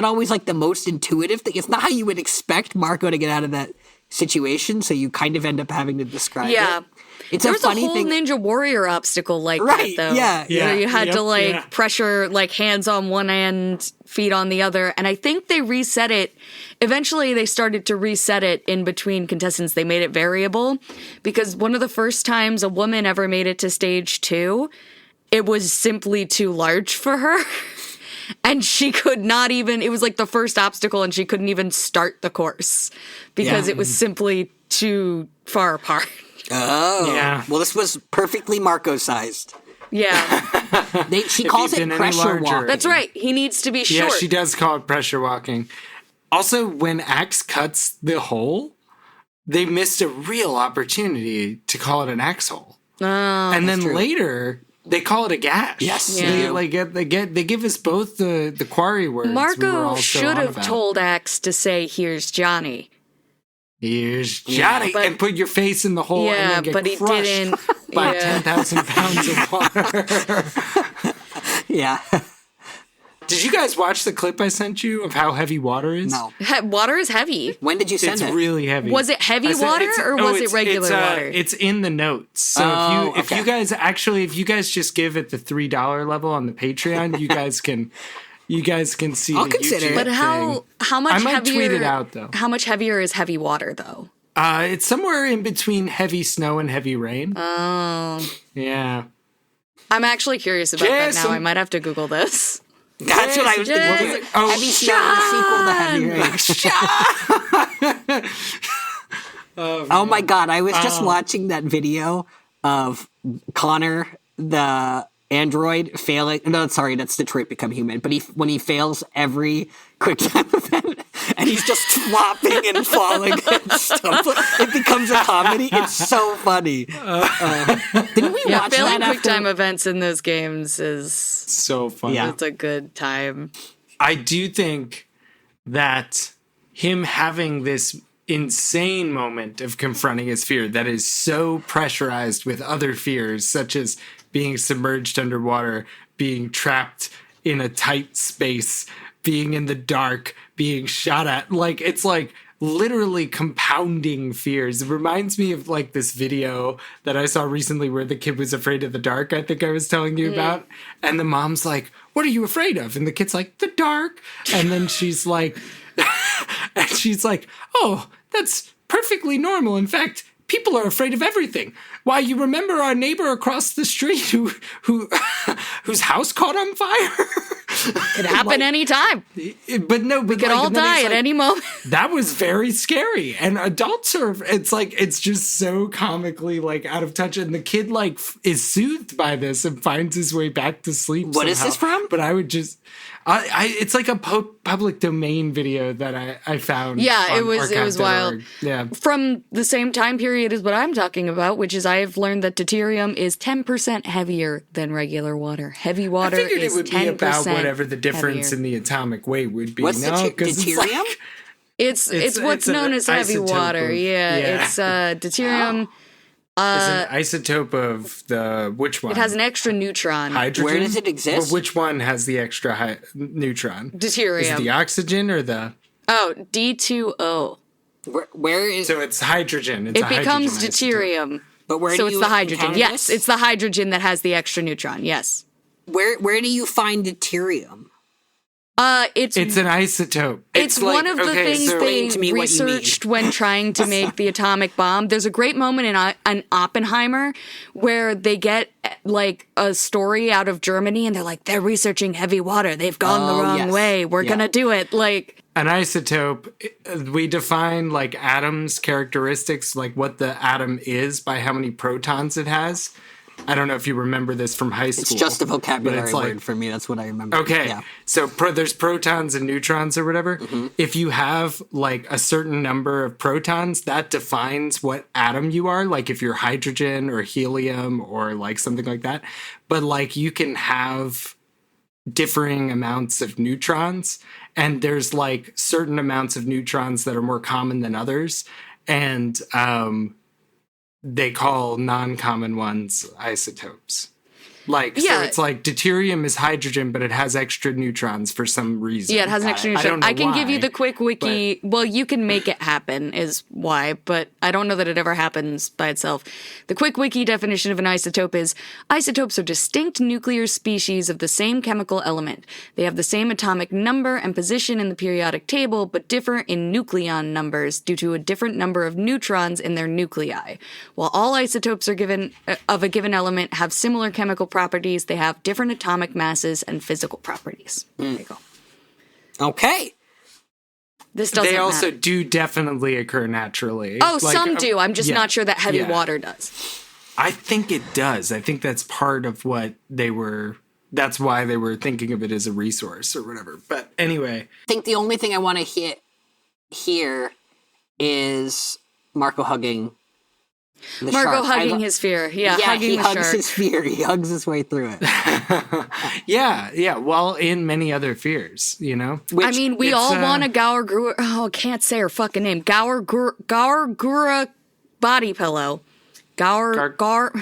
always like the most intuitive thing. It's not how you would expect Marco to get out of that situation. So you kind of end up having to describe it. It's there a was funny a whole thing. Ninja Warrior obstacle like Right, that, though. yeah. Where you had to, Yep. pressure, hands on one end, feet on the other. And I think they reset it. Eventually, they started to reset it in between contestants. They made it variable. Because one of the first times a woman ever made it to stage 2, it was simply too large for her. And she could not even, it was like the first obstacle, and she couldn't even start the course. Because it was simply too far apart. Oh, Yeah. Well, this was perfectly Marco-sized. Yeah. She calls you'd it been any pressure larger. walking. That's right. He needs to be short. Yeah, she does call it pressure walking. Also, when Axe cuts the hole, they missed a real opportunity to call it an axe hole. Oh, And then true. later, they call it a gash. Yes. Yeah. They give us both the quarry words. we were Marco all so should on have about. told Axe to say, "Here's Johnny." Here's Johnny, but- and put your face in the hole and Yeah, then get but he crushed didn't. by Yeah. 10,000 pounds of water. Yeah. Did you guys watch the clip I sent you of how heavy water is? No. Water is heavy. When did you send It's it? really heavy. Was it heavy water or was it regular water? It's in the notes. So if you guys just give it the $3 level on the Patreon, you guys can see. I'll the consider YouTube it. But how much I might heavier? tweet it out, though. How much heavier is heavy water though? It's somewhere in between heavy snow and heavy rain. Oh, Yeah. I'm actually curious about that now. Jason. I might have to Google this. That's what I was Yes, thinking. yes. Oh, Heavy Snow, the sequel to Heavy Rain. Oh my god, I was just watching that video of Connor, the android failing. No, sorry, that's Detroit Become Human. But when he fails every quick time event and he's just flopping and falling and stuff, it becomes a comedy. It's so funny. Didn't we watch failing that quick time events in those games is So funny. Yeah. it's a good time. I do think that him having this insane moment of confronting his fear that is so pressurized with other fears, such as being submerged underwater, being trapped in a tight space, being in the dark, being shot at. Like, it's like literally compounding fears. It reminds me of like this video that I saw recently where the kid was afraid of the dark, I think I was telling you about. And the mom's like, "What are you afraid of?" And the kid's like, "The dark." And then she's like, "Oh, that's perfectly normal. In fact, people are afraid of everything. Why, you remember our neighbor across the street whose house caught on fire?" Could happen anytime. But no, but We could all die at any moment. That was very scary. And adults are, it's just so comically like out of touch. And the kid like is soothed by this and finds his way back to sleep. What is this from? But I would just, it's like a public domain video that I found. Yeah, on it was archive.org. wild. Yeah. From the same time period as what I'm talking about, which is I've learned that deuterium is 10% heavier than regular water. Heavy water I figured is it would 10% be about whatever the difference heavier. in the atomic weight would be. What's no, because it's deuterium? like, It's what's an known as heavy isotope water. of- Yeah, yeah. it's deuterium. it's an isotope of the, which one? It has an extra neutron. Hydrogen? Where does it exist? Or which one has the extra neutron? Is it Deuterium. the oxygen or the... Oh, D2O. Where is? So it's hydrogen. It's It a becomes hydrogen isotope. deuterium. But where So do it's you the hydrogen. encounter Yes, this? it's the hydrogen that has the extra neutron. Yes. Where do you find deuterium? It's It's an isotope. It's one of the things Explain they to me what you mean. researched when trying to make the atomic bomb. There's a great moment in Oppenheimer where they get like a story out of Germany and they're like, they're researching heavy water. They've gone the wrong yes. way. We're Yeah. going to do it. Like, An isotope, we define like atoms characteristics, like what the atom is by how many protons it has. I don't know if you remember this from high school. It's just a vocabulary but it's like- word for me. That's what I remember. Okay, Yeah. so there's protons and neutrons or whatever. If you have like a certain number of protons, that defines what atom you are. Like if you're hydrogen or helium or like something like that. But like you can have differing amounts of neutrons, and there's like certain amounts of neutrons that are more common than others. And they call non-common ones isotopes. Like, so Yeah. it's like deuterium is hydrogen, but it has extra neutrons for some reason. yeah, it has an extra I neutron. don't know I can give you why, the quick wiki. Well, you can make it happen is why, but I don't know that it ever happens by itself. The quick wiki definition of an isotope is isotopes are distinct nuclear species of the same chemical element. They have the same atomic number and position in the periodic table, but differ in nucleon numbers due to a different number of neutrons in their nuclei. While all isotopes are given of a given element have similar chemical properties, they have different atomic masses and physical properties. There you go. Okay. This doesn't They also matter. do definitely occur naturally. Oh, Like, some do. I'm just yeah, not sure that heavy yeah. water does. I think it does. I think that's part of what they were. That's why they were thinking of it as a resource or whatever. But anyway, I think the only thing I want to hit here is Marco hugging the Marco shark. hugging his fear. Yeah, Yeah, hugging he the hugs shark. his fear. He hugs his way through it. yeah. Well, in many other fears, you know. I mean, we it's, all want a Gaur-Gura. Oh, I can't say her fucking name. Gaur-Gura body pillow. Gaur.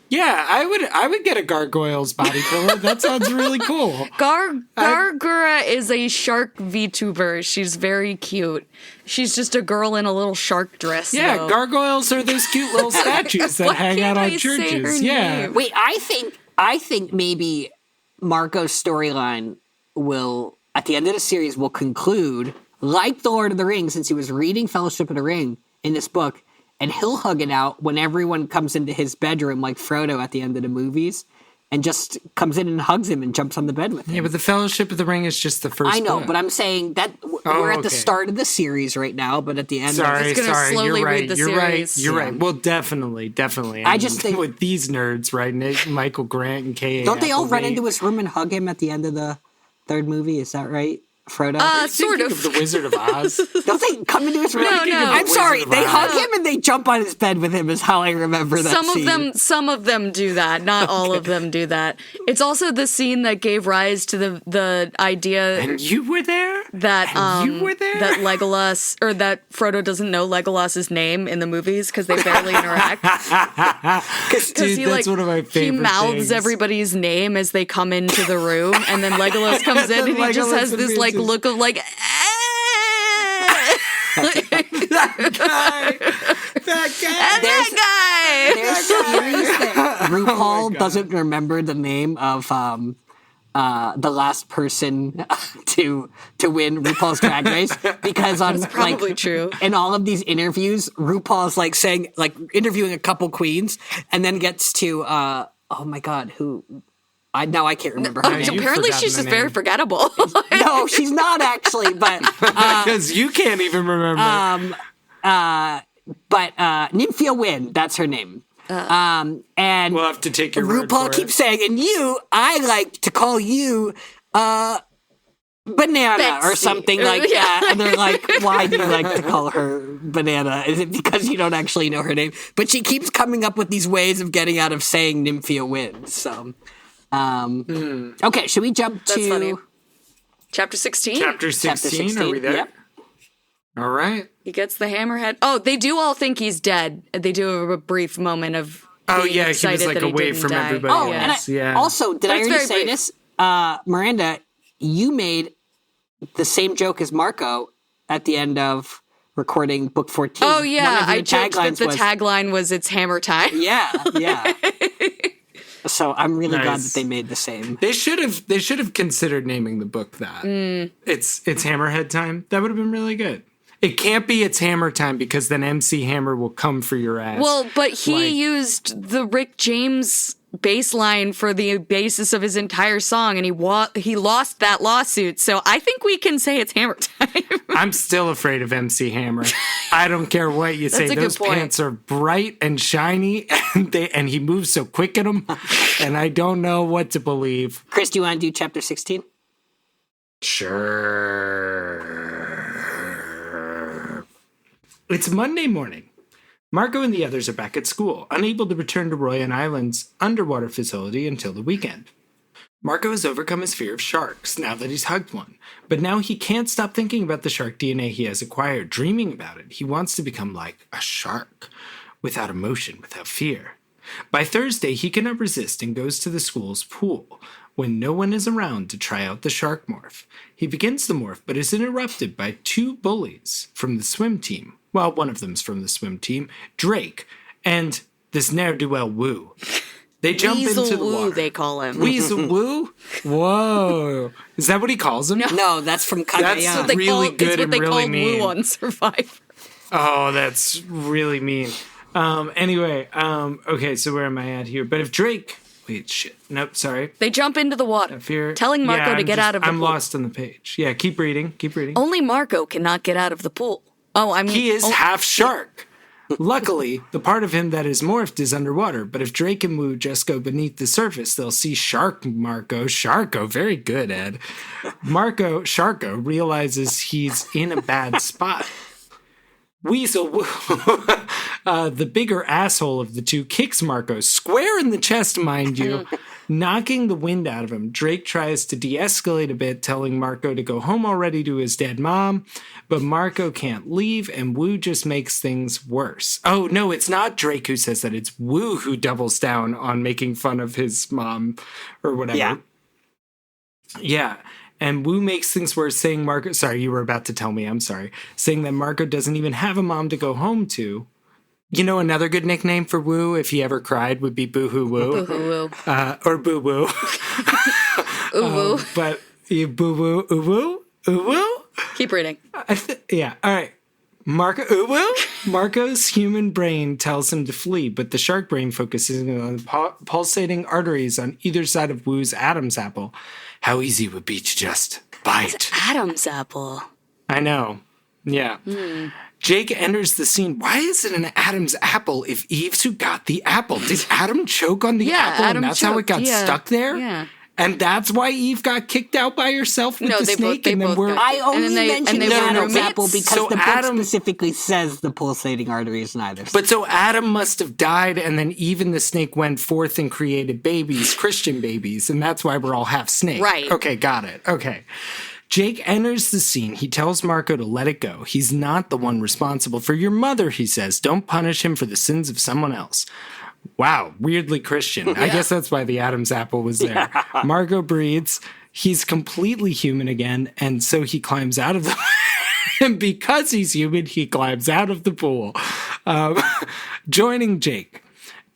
Yeah, I would get a gargoyle's body pillow. That sounds really cool. Gaur-Gura is a shark VTuber. She's very cute. She's just a girl in a little shark dress. Yeah, though. gargoyles are those cute little statues that Why hang out can't on I say churches. her Yeah. name? Wait, I think maybe Marco's storyline will, at the end of the series, will conclude like the Lord of the Rings, since he was reading Fellowship of the Ring in this book, and he'll hug it out when everyone comes into his bedroom, like Frodo at the end of the movies, and just comes in and hugs him and jumps on the bed with him. Yeah, but the Fellowship of the Ring is just the first I know, book. but I'm saying that we're at the start of the series right now, but at the end Sorry, gonna slowly you're read right. the You're series. right. You're right. Well, definitely. I just think- with these nerds, right? Michael Grant and K.A. don't they all run Appleby. into his room and hug him at the end of the third movie? Is that right? Frodo? Sort Thinking of. The Wizard of Oz. Don't they come into his room? No. I'm sorry. Wizard of They Oz. hug him and they jump on his bed with him is how I remember that scene. Some of them do that. Not all of them do that. It's also the scene that gave rise to the idea And you were there? that And you were there? that Legolas or that Frodo doesn't know Legolas's name in the movies because they barely interact. Dude, he that's one of my favorite he mouths things. everybody's name as they come into the room, and then Legolas comes in and he just Legolas has this like amuses- look of like. That guy. There's theories that RuPaul doesn't remember the name of the last person to win RuPaul's Drag Race because on probably like true. in all of these interviews, RuPaul's like saying like interviewing a couple queens and then gets to oh my god, who I can't remember her name. So apparently forgotten she's the just very name. forgettable. No, she's not actually, but Because you can't even remember. but Nymphia Wynn, that's her name. And We'll have to take your word RuPaul for keeps it. saying, and you, I like to call you Banana or Betsy. something like Yeah. that. And they're like, why do you like to call her Banana? Is it because you don't actually know her name? But she keeps coming up with these ways of getting out of saying Nymphia Wynn. So, okay, should we jump That's to funny. Chapter 16. Chapter 16, are we there? Yep. All right. He gets the hammerhead. Oh, they do all think he's dead. They do have a brief moment of Oh, being yeah, he excited was like that he away didn't from die. everybody Oh, else. and Yeah. also, did I That's already very say brief. this? Miranda, you made the same joke as Marco at the end of recording book 14. Oh yeah, One of your I joked that taglines the was- tagline was "It's hammer time." Yeah. So I'm really glad Nice. that they made the same. They should have considered naming the book that. It's Hammerhead time. That would have been really good. It can't be It's Hammer time because then MC Hammer will come for your ass. Well, but he Like- used the Rick James bass line for the basis of his entire song, and he lost that lawsuit. So I think we can say it's hammer time. I'm still afraid of MC Hammer. I don't care what you say. a good Those point. pants are bright and shiny, and he moves so quick in them, and I don't know what to believe. Chris, do you want to do chapter 16? Sure. It's Monday morning. Marco and the others are back at school, unable to return to Royan Island's underwater facility until the weekend. Marco has overcome his fear of sharks now that he's hugged one, but now he can't stop thinking about the shark DNA he has acquired, dreaming about it. He wants to become like a shark, without emotion, without fear. By Thursday, he cannot resist and goes to the school's pool when no one is around to try out the shark morph. He begins the morph, but is interrupted by two bullies from the swim team. Well, one of them's from the swim team, Drake, and this ne'er-do-well Woo. They jump Weasel into the Woo, water. they call him. Weasel Woo? Whoa. Is that what he calls him? No, that's from That's Kagayan. the- really good it's what and they really called mean. Woo on Survivor. Oh, that's really mean. Okay, so where am I at here? But if Drake... Wait, shit. Nope, sorry. They jump into the water, Fear. telling Marco Yeah, to get out of the I'm pool. lost on the page. Yeah, keep reading. Only Marco cannot get out of the pool. Oh, I mean, He is half shark. Luckily, the part of him that is morphed is underwater, but if Drake and Woo just go beneath the surface, they'll see Sharko, very good, Ed. Sharko realizes he's in a bad spot. Weasel Woo, the bigger asshole of the two, kicks Marco square in the chest, mind you, knocking the wind out of him. Drake tries to de-escalate a bit, telling Marco to go home already to his dead mom, but Marco can't leave, and Woo just makes things worse. Oh, no, it's not Drake who says that. It's Woo who doubles down on making fun of his mom or whatever. Yeah. Yeah. And Woo makes things worse, saying sorry, you were about to tell me, I'm sorry. Saying that Marco doesn't even have a mom to go home to. You know, another good nickname for Woo, if he ever cried, would be Boo-hoo Woo. Boo-hoo Or Boo-Woo. Woo. But Boo-Woo, Ooh-Woo, Ooh-Woo? Keep reading. Yeah, all right. Marco's human brain tells him to flee, but the shark brain focuses on the pulsating arteries on either side of Woo's Adam's apple. How easy it would be to just bite. Adam's apple. I know. Yeah. Jake enters the scene. Why is it an Adam's apple if Eve's who got the apple? Did Adam choke on the apple Adam and that's how it got stuck there? Yeah. And that's why Eve got kicked out by herself with the snake? I only mentioned the Adam's roommates. apple because So the book Adam- specifically says the pulsating arteries and either. But so Adam must have died, and then Eve and the snake went forth and created babies, Christian babies, and that's why we're all half snake. Right. Okay, got it. Okay. Jake enters the scene. He tells Marco to let it go. He's not the one responsible for your mother, he says. Don't punish him for the sins of someone else. Wow, weirdly Christian. I guess that's why the Adam's apple was there. Yeah. Marco breathes. He's completely human again, and so he climbs out of the and because he's human, he climbs out of the pool. Joining Jake.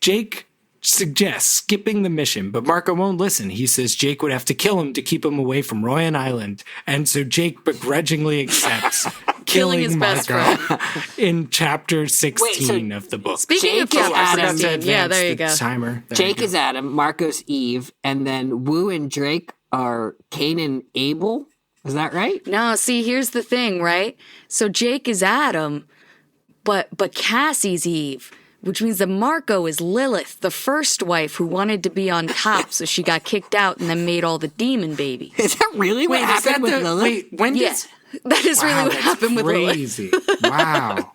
Jake suggests skipping the mission, but Marco won't listen. He says Jake would have to kill him to keep him away from Royan Island, and so Jake begrudgingly accepts killing his best Marco in chapter 16 of the book. Speaking of Jake is chapter Adam. 16, yeah, there you go. Timer. Jake is Adam, Marco's Eve, and then Woo and Drake are Cain and Abel. Is that right? No, see, here's the thing, right? So Jake is Adam, but Cassie's Eve, which means that Marco is Lilith, the first wife who wanted to be on top, so she got kicked out and then made all the demon babies. Is that really what happened with Lilith? Wait, when Yes, that is really what happened with Lilith. Crazy. Wow.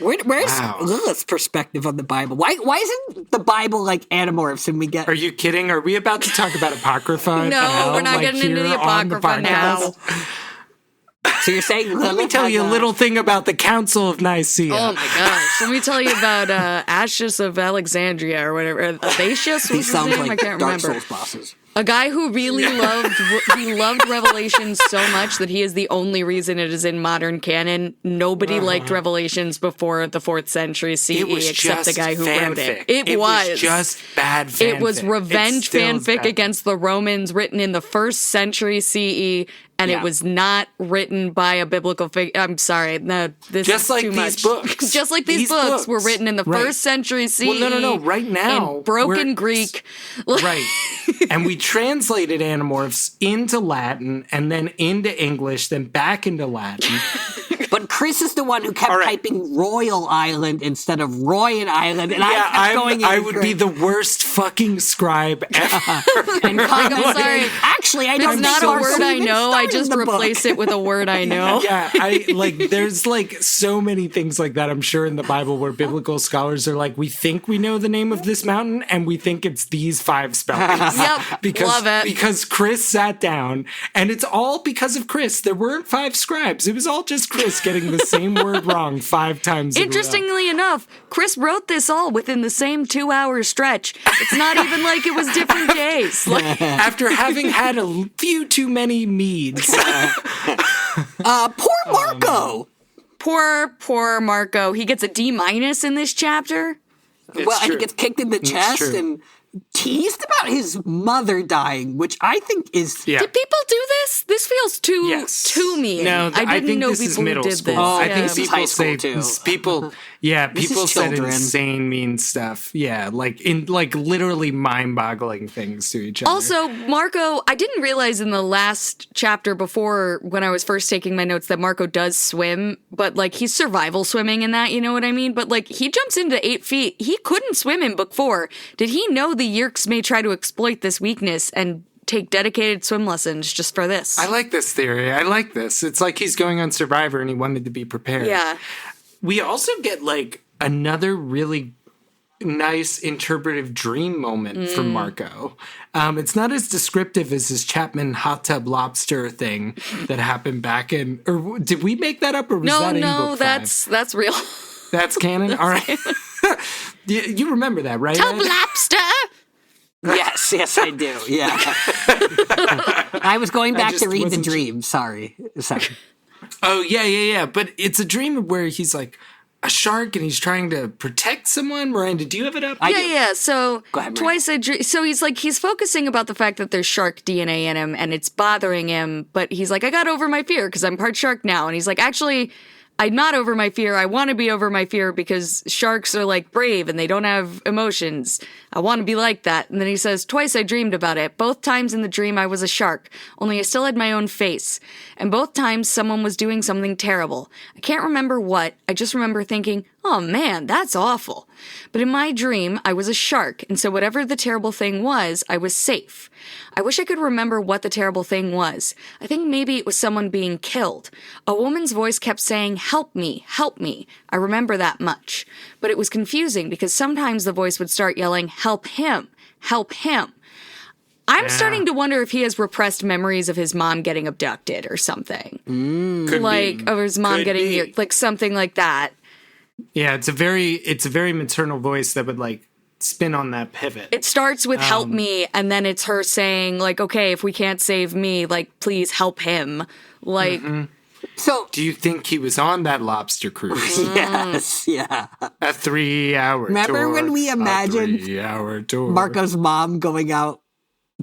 Where's Lilith's perspective on the Bible? Why isn't the Bible like Animorphs and we get... Are you kidding? Are we about to talk about Apocrypha? No, we're not getting into the Apocrypha now. So you're saying Lilith Let me tell you a little thing about the Council of Nicaea. Oh my gosh. Let me tell you about Ashes of Alexandria or whatever. Athasius was These his sounds name? like I can't Dark remember. Souls bosses. A guy who really loved Revelations so much that he is the only reason it is in modern canon. Nobody liked Revelations before the 4th century CE except the guy who wrote it. It was just bad fanfic. It was revenge fanfic against the Romans written in the 1st century CE, and it was not written by a biblical figure. I'm sorry, no, this just is like too these much. books. Just like these books were written in the 1st century CE. Well, no. Right now, in broken Greek. Right. And we translated Animorphs into Latin and then into English, then back into Latin. But Chris is the one who kept typing Royal Island instead of Royan Island, and I would be the worst fucking scribe ever. And I'm sorry. Actually, I don't It's not a think word Marco I even know. I started just the book. replace it with a word I know. Yeah, there's like so many things like that, I'm sure, in the Bible where biblical scholars are like, we think we know the name of this mountain and we think it's these 5 spellings. Yep, love it. Because Chris sat down, and it's all because of Chris. There weren't 5 scribes. It was all just Chris getting the same word wrong 5 times in a row. Interestingly enough, Chris wrote this all within the same 2-hour stretch. It's not even like it was different days. After having had a few too many meads. Poor Marco. Poor Marco. He gets a D- in this chapter. And he gets kicked in the chest and teased about his mother dying, which I think is... Yeah. Did people do this? This feels too mean. No, I didn't know this people is middle did school. this. I this think is high people school say too. people is said children. insane mean stuff. Yeah, like literally mind-boggling things to each other. Also, Marco, I didn't realize in the last chapter before when I was first taking my notes that Marco does swim, but like he's survival swimming in that, you know what I mean? But like he jumps into 8 feet. He couldn't swim in book 4. Did he know the Yeerks may try to exploit this weakness and take dedicated swim lessons just for this? I like this theory. I like this. It's like he's going on Survivor and he wanted to be prepared. Yeah. We also get like another really nice interpretive dream moment from Marco. It's not as descriptive as his Chapman hot tub lobster thing that happened back in, or did we make that up, or was that in book 5? that's real. That's canon? All right. You remember that, right? Tub Ed? lobster. Yes, I do. Yeah. I was going back to read the dream. Sorry. Oh, yeah. But it's a dream where he's like a shark and he's trying to protect someone. Miranda, do you have it up? Yeah. So Go ahead, twice a dream. So he's focusing about the fact that there's shark DNA in him and it's bothering him. But he's like, I got over my fear because I'm part shark now. And he's like, actually, I'm not over my fear. I want to be over my fear because sharks are like brave and they don't have emotions. I want to be like that. And then he says, twice I dreamed about it. Both times in the dream I was a shark, only I still had my own face. And both times someone was doing something terrible. I can't remember what. I just remember thinking, oh man, that's awful. But in my dream, I was a shark, and so whatever the terrible thing was, I was safe. I wish I could remember what the terrible thing was. I think maybe it was someone being killed. A woman's voice kept saying, help me, help me. I remember that much. But it was confusing because sometimes the voice would start yelling, help him, help him. I'm starting to wonder if he has repressed memories of his mom getting abducted or something. Could like, be. of his mom Could getting, be. like, something like that. Yeah, it's a very maternal voice that would like spin on that pivot. It starts with help me, and then it's her saying, like, okay, if we can't save me, like, please help him. Like, So, Do you think he was on that lobster cruise? yes, yeah. A 3-hour Remember tour. when we imagined a 3-hour tour. Marco's mom going out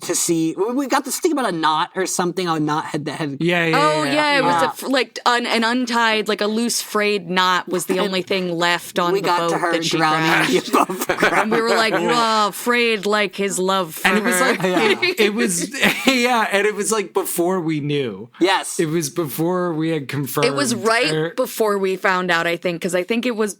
to see, we got this thing about a knot or something, a knot had that had, Yeah. oh, yeah, it Yeah. was an untied, like, a loose frayed knot was the only thing left on we the got boat to her that she drowning crashed. above ground. And we were like, oh, frayed like his love for And it was her. like, it was, yeah, and it was like before we knew. Yes. It was before we had confirmed. It was right before we found out, I think, because I think it was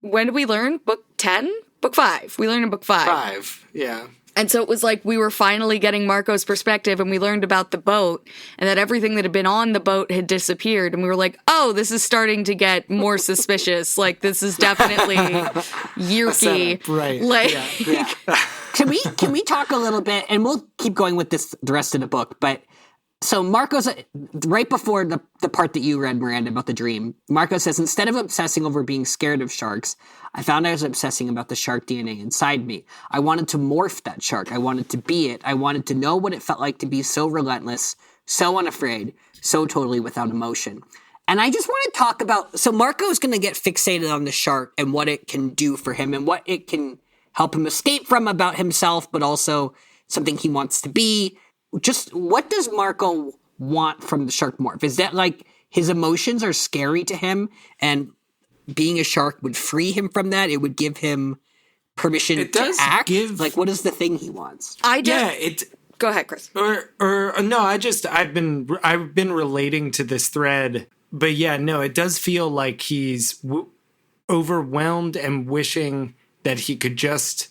when did we learn? Book 10? Book 5. We learned in book 5. 5, yeah. And so it was like we were finally getting Marco's perspective, and we learned about the boat and that everything that had been on the boat had disappeared. And we were like, oh, this is starting to get more suspicious. Like, this is definitely Yerky. Right. Like, Yeah. Can we talk a little bit, and we'll keep going with this the rest of the book, but so Marco's, right before the part that you read, Miranda, about the dream, Marco says, instead of obsessing over being scared of sharks, I found I was obsessing about the shark DNA inside me. I wanted to morph that shark. I wanted to be it. I wanted to know what it felt like to be so relentless, so unafraid, so totally without emotion. And I just want to talk about, so Marco's going to get fixated on the shark and what it can do for him and what it can help him escape from about himself, but also something he wants to be. Just what does Marco want from the shark morph? Is that like his emotions are scary to him and being a shark would free him from that? It would give him permission to act? Like, what is the thing he wants? Go ahead, Chris. Or no, I've been relating to this thread, but yeah, no, it does feel like he's overwhelmed and wishing that he could just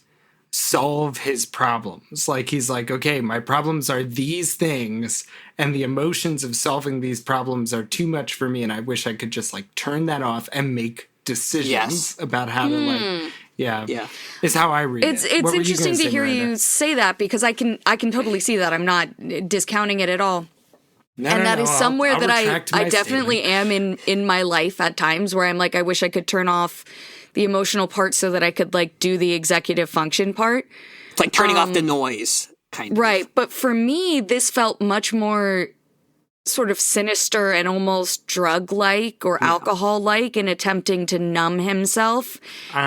solve his problems. Like, he's like, okay, my problems are these things, and the emotions of solving these problems are too much for me, and I wish I could just like turn that off and make decisions about how to like, yeah, is how I read it. It's interesting to hear you say that, because I can totally see that. I'm not discounting it at all. That is somewhere that I definitely am in my life at times where I'm like, I wish I could turn off the emotional part so that I could like do the executive function part. It's like turning off the noise, kind of. Right. But for me, this felt much more sort of sinister and almost drug-like or alcohol-like in attempting to numb himself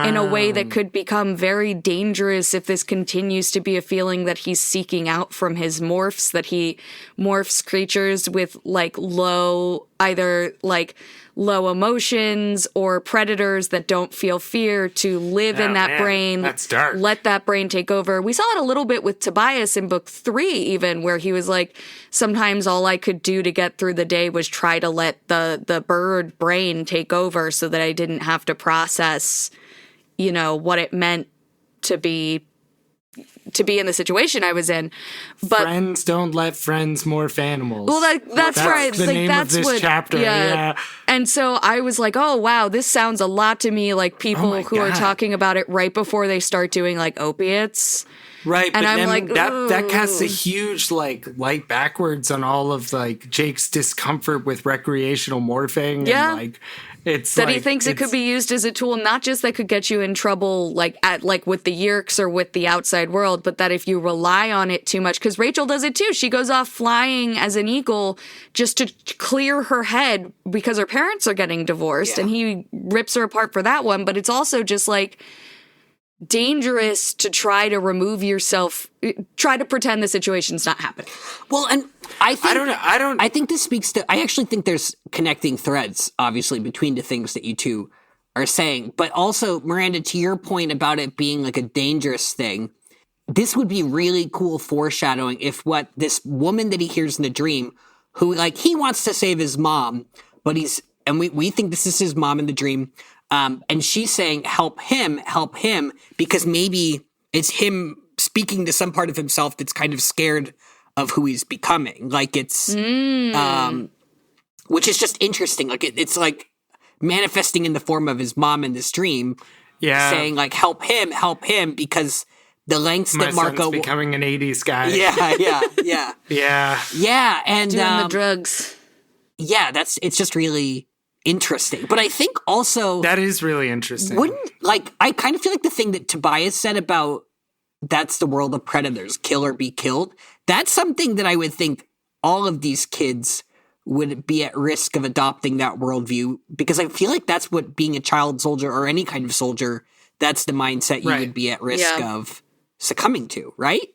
in a way that could become very dangerous if this continues to be a feeling that he's seeking out from his morphs, that he morphs creatures with like low emotions or predators that don't feel fear to live in that brain. That's dark. Let that brain take over. We saw it a little bit with Tobias in book 3, even, where he was like, sometimes all I could do to get through the day was try to let the bird brain take over so that I didn't have to process, what it meant to be in the situation I was in. But friends don't let friends morph animals. well, that's right. The like name that's of this what chapter. Yeah. And so I was like, oh wow, this sounds a lot to me like people who are God. talking about it right before they start doing like opiates. Right, And but I'm then like, that casts a "Ugh." huge light backwards on all of like Jake's discomfort with recreational morphing. Yeah. And, like, it's That like, he thinks it could be used as a tool, not just that could get you in trouble, like with the Yerks or with the outside world, but that if you rely on it too much, because Rachel does it too. She goes off flying as an eagle just to clear her head because her parents are getting divorced, and he rips her apart for that one. But it's also just like, dangerous to try to remove yourself, try to pretend the situation's not happening. Well, and I think I think this speaks to. I actually think there's connecting threads, obviously, between the things that you two are saying, but also, Miranda, to your point about it being like a dangerous thing, this would be really cool foreshadowing if what this woman that he hears in the dream, who like he wants to save his mom, but we think this is his mom in the dream, and she's saying help him, because maybe it's him speaking to some part of himself that's kind of scared of who he's becoming. Like it's, which is just interesting. Like it's like manifesting in the form of his mom in this dream, saying like help him, because the lengths My that Marco son's becoming an 80s guy. yeah, and Doing the drugs. yeah, it's just really interesting. But I think also That is really interesting. I kind of feel like the thing that Tobias said about that's the world of predators, kill or be killed. That's something that I would think all of these kids would be at risk of adopting that worldview, because I feel like that's what being a child soldier or any kind of soldier, that's the mindset you would be at risk of succumbing to, right?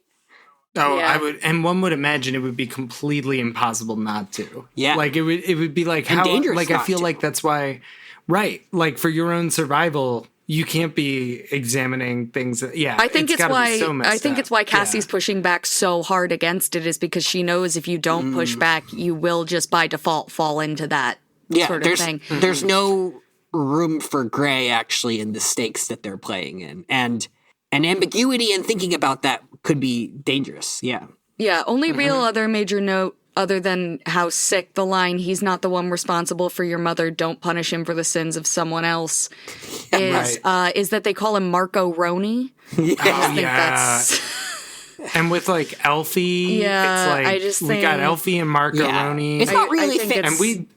Oh, Yeah. I would, and one would imagine it would be completely impossible not to. Yeah. Like it would be like And how, dangerous like I not feel to. like that's why, right? Like for your own survival, you can't be examining things. Yeah, I think it's gotta be why so messed I think up. it's why Cassie's pushing back so hard against it, is because she knows if you don't push back, you will just by default fall into that sort of thing. There's no room for gray actually in the stakes that they're playing in, and ambiguity and thinking about that could be dangerous. Yeah. Yeah, only real other major note, other than how sick the line, he's not the one responsible for your mother, don't punish him for the sins of someone else, is that they call him Marco Roni. I just think that's... And with like Elfie, Yeah, it's like I just we got think- Elfie and Marco Roni. It's not I really think fair. it's- And we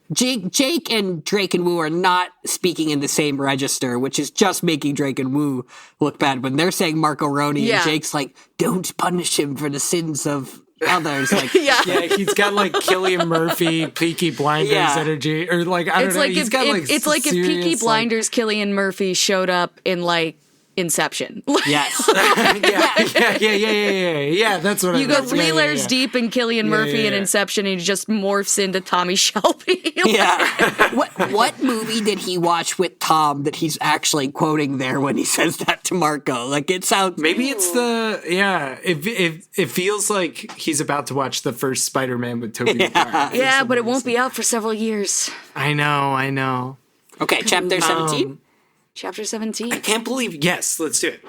Jake and Drake and Woo are not speaking in the same register, which is just making Drake and Woo look bad when they're saying Marco Roni Yeah. and Jake's like, don't punish him for the sins of others. Like, Yeah. yeah, he's got like Cillian Murphy, Peaky Blinders Yeah. energy, or like I don't It's know. like He's if, got if like it's like if serious, Peaky like- Blinders Cillian Murphy showed up in like Inception. yes. yeah. That's what You I go meant. 3 layers deep in Cillian Murphy and Inception, and he just morphs into Tommy Shelby. Yeah. What movie did he watch with Tom that he's actually quoting there when he says that to Marco? Like, it sounds... Maybe it's the It feels like he's about to watch the first Spider-Man with Tobey Maguire. Yeah, but it won't be out for several years. I know. Okay, chapter 17. Chapter 17. I can't believe. Yes, let's do it.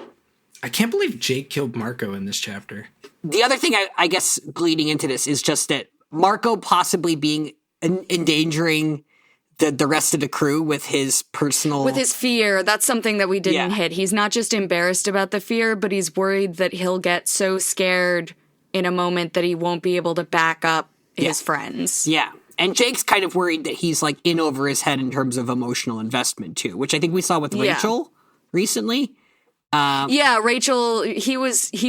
I can't believe Jake killed Marco in this chapter. The other thing I guess bleeding into this is just that Marco possibly being endangering the rest of the crew with his personal... With his fear, that's something that we didn't Yeah. hit. He's not just embarrassed about the fear, but he's worried that he'll get so scared in a moment that he won't be able to back up his friends. Yeah. And Jake's kind of worried that he's like in over his head in terms of emotional investment too, which I think we saw with Yeah. Rachel recently. Yeah, Rachel, he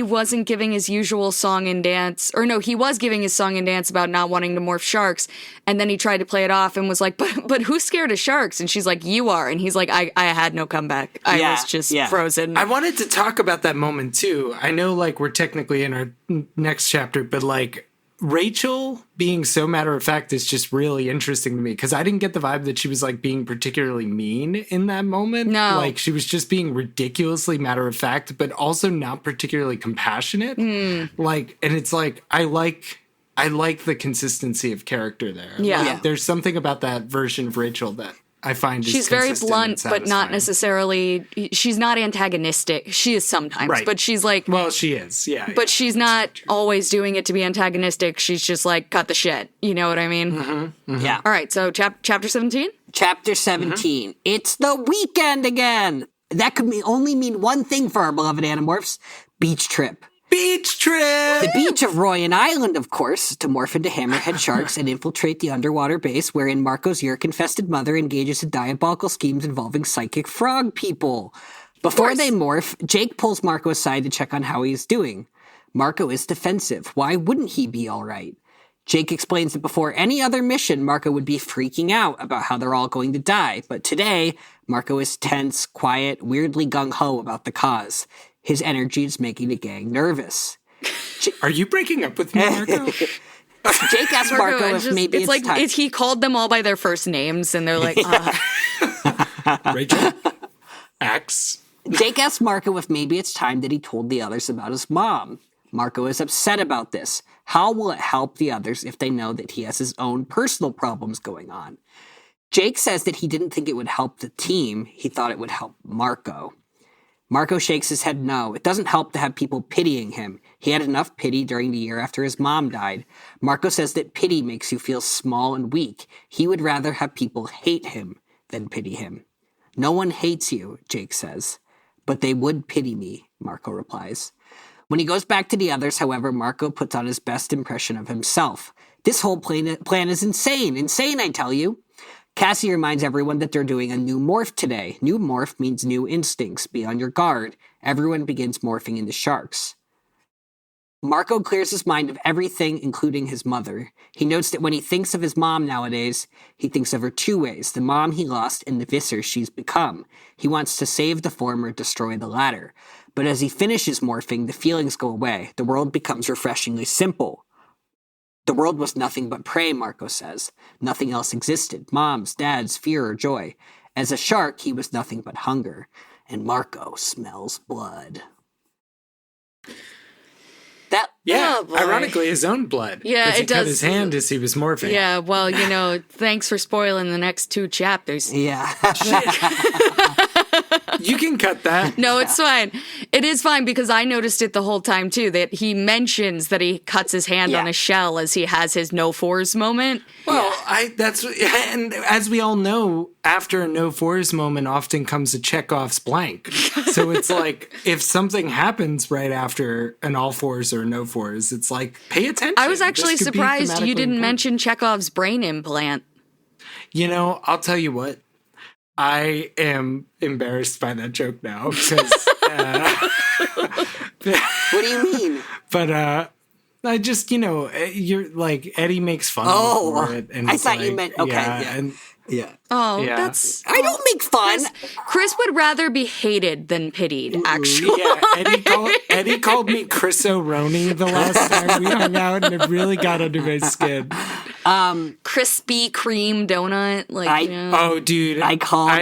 wasn't giving his usual song and dance, or no, he was giving his song and dance about not wanting to morph sharks, and then he tried to play it off and was like, but who's scared of sharks? And she's like, you are. And he's like, I had no comeback. I was just frozen. I wanted to talk about that moment too. I know like we're technically in our next chapter, but like Rachel being so matter of fact is just really interesting to me, because I didn't get the vibe that she was like being particularly mean in that moment. No. Like she was just being ridiculously matter of fact, but also not particularly compassionate. Like, and it's like I like the consistency of character there. Yeah. Like, Yeah. there's something about that version of Rachel that I find is She's very consistent blunt, and but not satisfying. necessarily. She's not antagonistic. She is sometimes, Right. but she's like. Well, she is, yeah. But she's not always doing it to be antagonistic. She's just like, cut the shit. You know what I mean? Yeah. All right, so chapter 17? Chapter 17. It's the weekend again. That could only mean one thing for our beloved Animorphs. Beach trip. Beach trip! The beach of Royan Island, of course, to morph into hammerhead sharks and infiltrate the underwater base wherein Marco's Yurk-infested mother engages in diabolical schemes involving psychic frog people. Before they morph, Jake pulls Marco aside to check on how he's doing. Marco is defensive. Why wouldn't he be all right? Jake explains that before any other mission, Marco would be freaking out about how they're all going to die. But today, Marco is tense, quiet, weirdly gung-ho about the cause. His energy is making the gang nervous. Are you breaking up with me, Marco? Jake asks Marco if maybe it's like time. he called them all by their first names, and they're like, Rachel? Axe? Jake asks Marco if maybe it's time that he told the others about his mom. Marco is upset about this. How will it help the others if they know that he has his own personal problems going on? Jake says that he didn't think it would help the team. He thought it would help Marco. Marco shakes his head no. It doesn't help to have people pitying him. He had enough pity during the year after his mom died. Marco says that pity makes you feel small and weak. He would rather have people hate him than pity him. No one hates you, Jake says. But they would pity me, Marco replies. When he goes back to the others, however, Marco puts on his best impression of himself. This whole plan is insane. Insane, I tell you. Cassie reminds everyone that they're doing a new morph today. New morph means new instincts. Be on your guard. Everyone begins morphing into sharks. Marco clears his mind of everything, including his mother. He notes that when he thinks of his mom nowadays, he thinks of her two ways, the mom he lost and the visser she's become. He wants to save the former, destroy the latter. But as he finishes morphing, the feelings go away. The world becomes refreshingly simple. The world was nothing but prey, Marco says. Nothing else existed. Moms, dads, fear, or joy. As a shark, he was nothing but hunger. And Marco smells blood. Yeah, Oh, boy. ironically, his own blood. Yeah, 'Cause he it cut does. his hand as he was morphing. yeah, well, thanks for spoiling the next 2 chapters. Yeah. You can cut that. No, it's fine. It is fine because I noticed it the whole time too, that he mentions that he cuts his hand on a shell as he has his no fours moment. Well, and as we all know, after a no fours moment often comes a Chekhov's blank. So it's like, if something happens right after an all fours or no fours, it's like, pay attention. I was actually This could be surprised you thematically didn't important. mention Chekhov's brain implant. I'll tell you what. I am embarrassed by that joke now because. What do you mean? But I just, you're like, Eddy makes fun of it. And I it's thought you like, meant, okay, yeah. And, Yeah. Oh, Yeah. that's... I don't make fun. Chris would rather be hated than pitied, actually. yeah, Eddy called me Chris O'Roney the last time we hung out, and it really got under my skin. Crispy cream donut. Oh, dude. I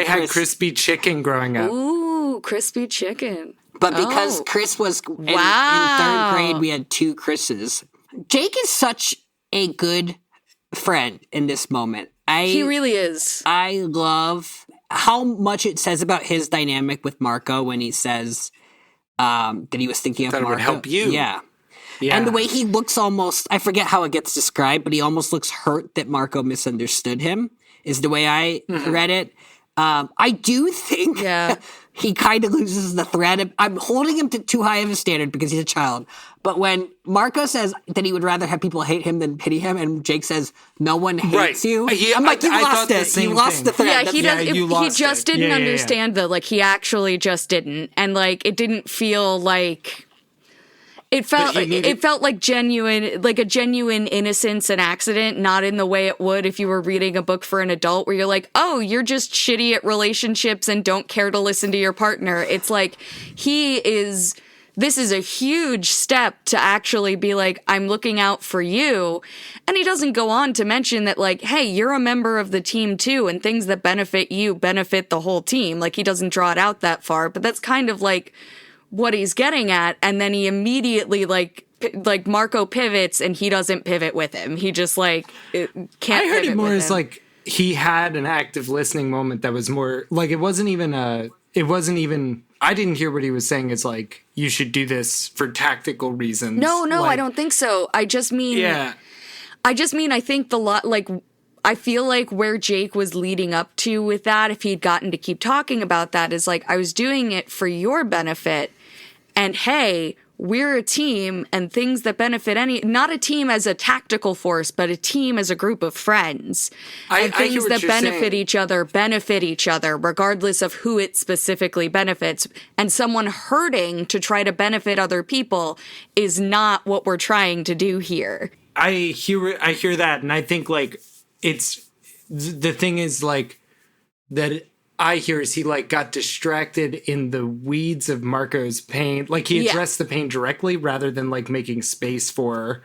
had Chris- crispy chicken growing up. Ooh, crispy chicken. But because Oh. Chris was in Wow. 3rd grade, we had 2 Chris's. Jake is such a good friend in this moment. He really is. I love how much it says about his dynamic with Marco when he says that he was thinking of That it Marco. would help you. Yeah. Yeah. And the way he looks almost, I forget how it gets described, but he almost looks hurt that Marco misunderstood him, is the way I read it. I do think he kind of loses the thread. I'm holding him to too high of a standard because he's a child. But when Marco says that he would rather have people hate him than pity him, and Jake says, no one hates you, I'm like, you I lost thought the it. same You lost thing. the thread. Yeah, That's- he does. you He lost just it. didn't Yeah. understand though. Like he actually just didn't, and like it didn't feel like it felt. It felt like a genuine innocence and accident, not in the way it would if you were reading a book for an adult, where you're like, oh, you're just shitty at relationships and don't care to listen to your partner. It's like this is a huge step to actually be like, I'm looking out for you. And he doesn't go on to mention that, like, hey, you're a member of the team too, and things that benefit you benefit the whole team. Like, he doesn't draw it out that far, but that's kind of like what he's getting at. And then he immediately, like Marco pivots and he doesn't pivot with him. He just, like, can't I heard pivot it more with as him. like he had an active listening moment that was more like it wasn't even I didn't hear what he was saying. It's like, you should do this for tactical reasons. No, like, I don't think so. I just mean, I think I feel like where Jake was leading up to with that, if he'd gotten to keep talking about that, is like, I was doing it for your benefit. And hey, we're a team, and things that benefit not a team as a tactical force, but a team as a group of friends. And I hear things what that you're benefit each other, regardless of who it specifically benefits. And someone hurting to try to benefit other people is not what we're trying to do here. I hear that, and I think like it's the thing is like that I hear is he like got distracted in the weeds of Marco's pain. Like he addressed the pain directly rather than like making space for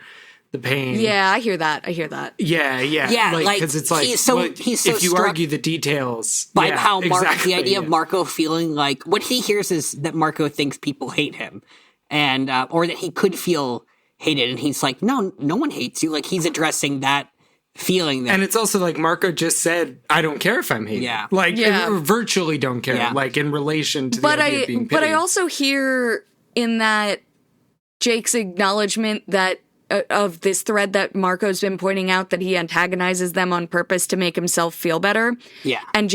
the pain. Yeah, I hear that. Yeah. like, because it's like he's so if you argue the details by how exactly, the idea of Marco feeling like what he hears is that Marco thinks people hate him, and or that he could feel hated, and he's like, no one hates you. Like he's addressing that feeling that, and it's also like Marco just said, I don't care if I'm hated. I virtually don't care. Like in relation to the idea of being pitied. But I also hear in that Jake's acknowledgement that of this thread that Marco's been pointing out that he antagonizes them on purpose to make himself feel better. Yeah. And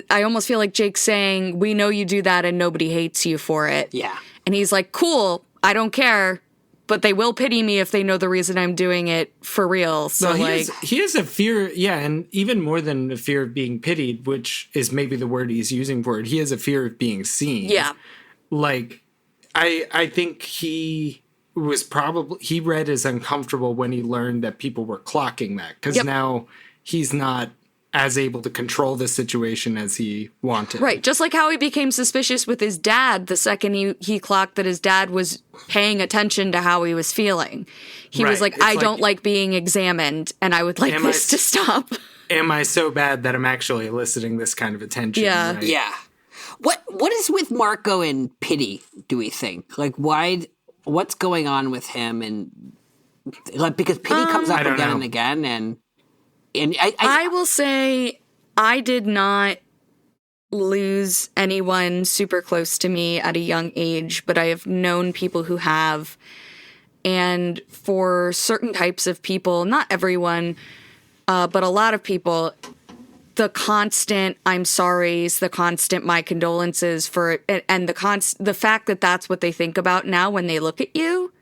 I almost feel like Jake's saying, we know you do that and nobody hates you for it. Yeah. And he's like, cool, I don't care. But they will pity me if they know the reason I'm doing it for real. So he has a fear, and even more than a fear of being pitied, which is maybe the word he's using for it. He has a fear of being seen. Yeah. Like, I think he read as uncomfortable when he learned that people were clocking that. Because now he's not as able to control the situation as he wanted. Right. Just like how he became suspicious with his dad the second he clocked that his dad was paying attention to how he was feeling. He was like, I don't like being examined, and I would like this to stop. Am I so bad that I'm actually eliciting this kind of attention? Yeah. Right? Yeah. What is with Marco and pity, do we think? Like, what's going on with him? And like, because pity comes up again and again, and I will say I did not lose anyone super close to me at a young age, but I have known people who have. And for certain types of people, not everyone, but a lot of people, the constant I'm sorry's, the constant my condolences for it, and the fact that that's what they think about now when they look at you.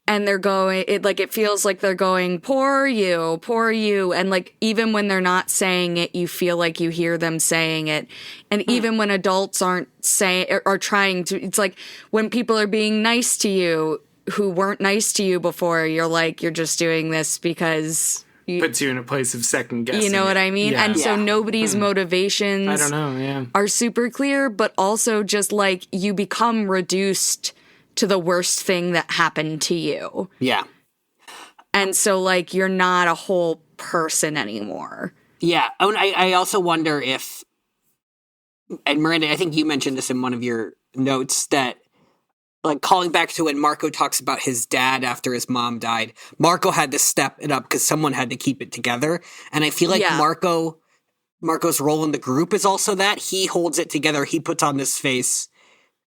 And they're going, it feels like they're going, poor you. And like, even when they're not saying it, you feel like you hear them saying it. And even when adults aren't saying or trying to, it's like when people are being nice to you who weren't nice to you before, you're like, you're just doing this because puts you in a place of second guessing. You know what I mean? Yeah. And so nobody's motivations I don't know, are super clear, but also just like you become reduced to the worst thing that happened to you. Yeah. And so, like, you're not a whole person anymore. Yeah. Oh, and I also wonder if, and Miranda, I think you mentioned this in one of your notes, that, like, calling back to when Marco talks about his dad after his mom died, Marco had to step it up because someone had to keep it together. And I feel like Marco's role in the group is also that. He holds it together. He puts on this face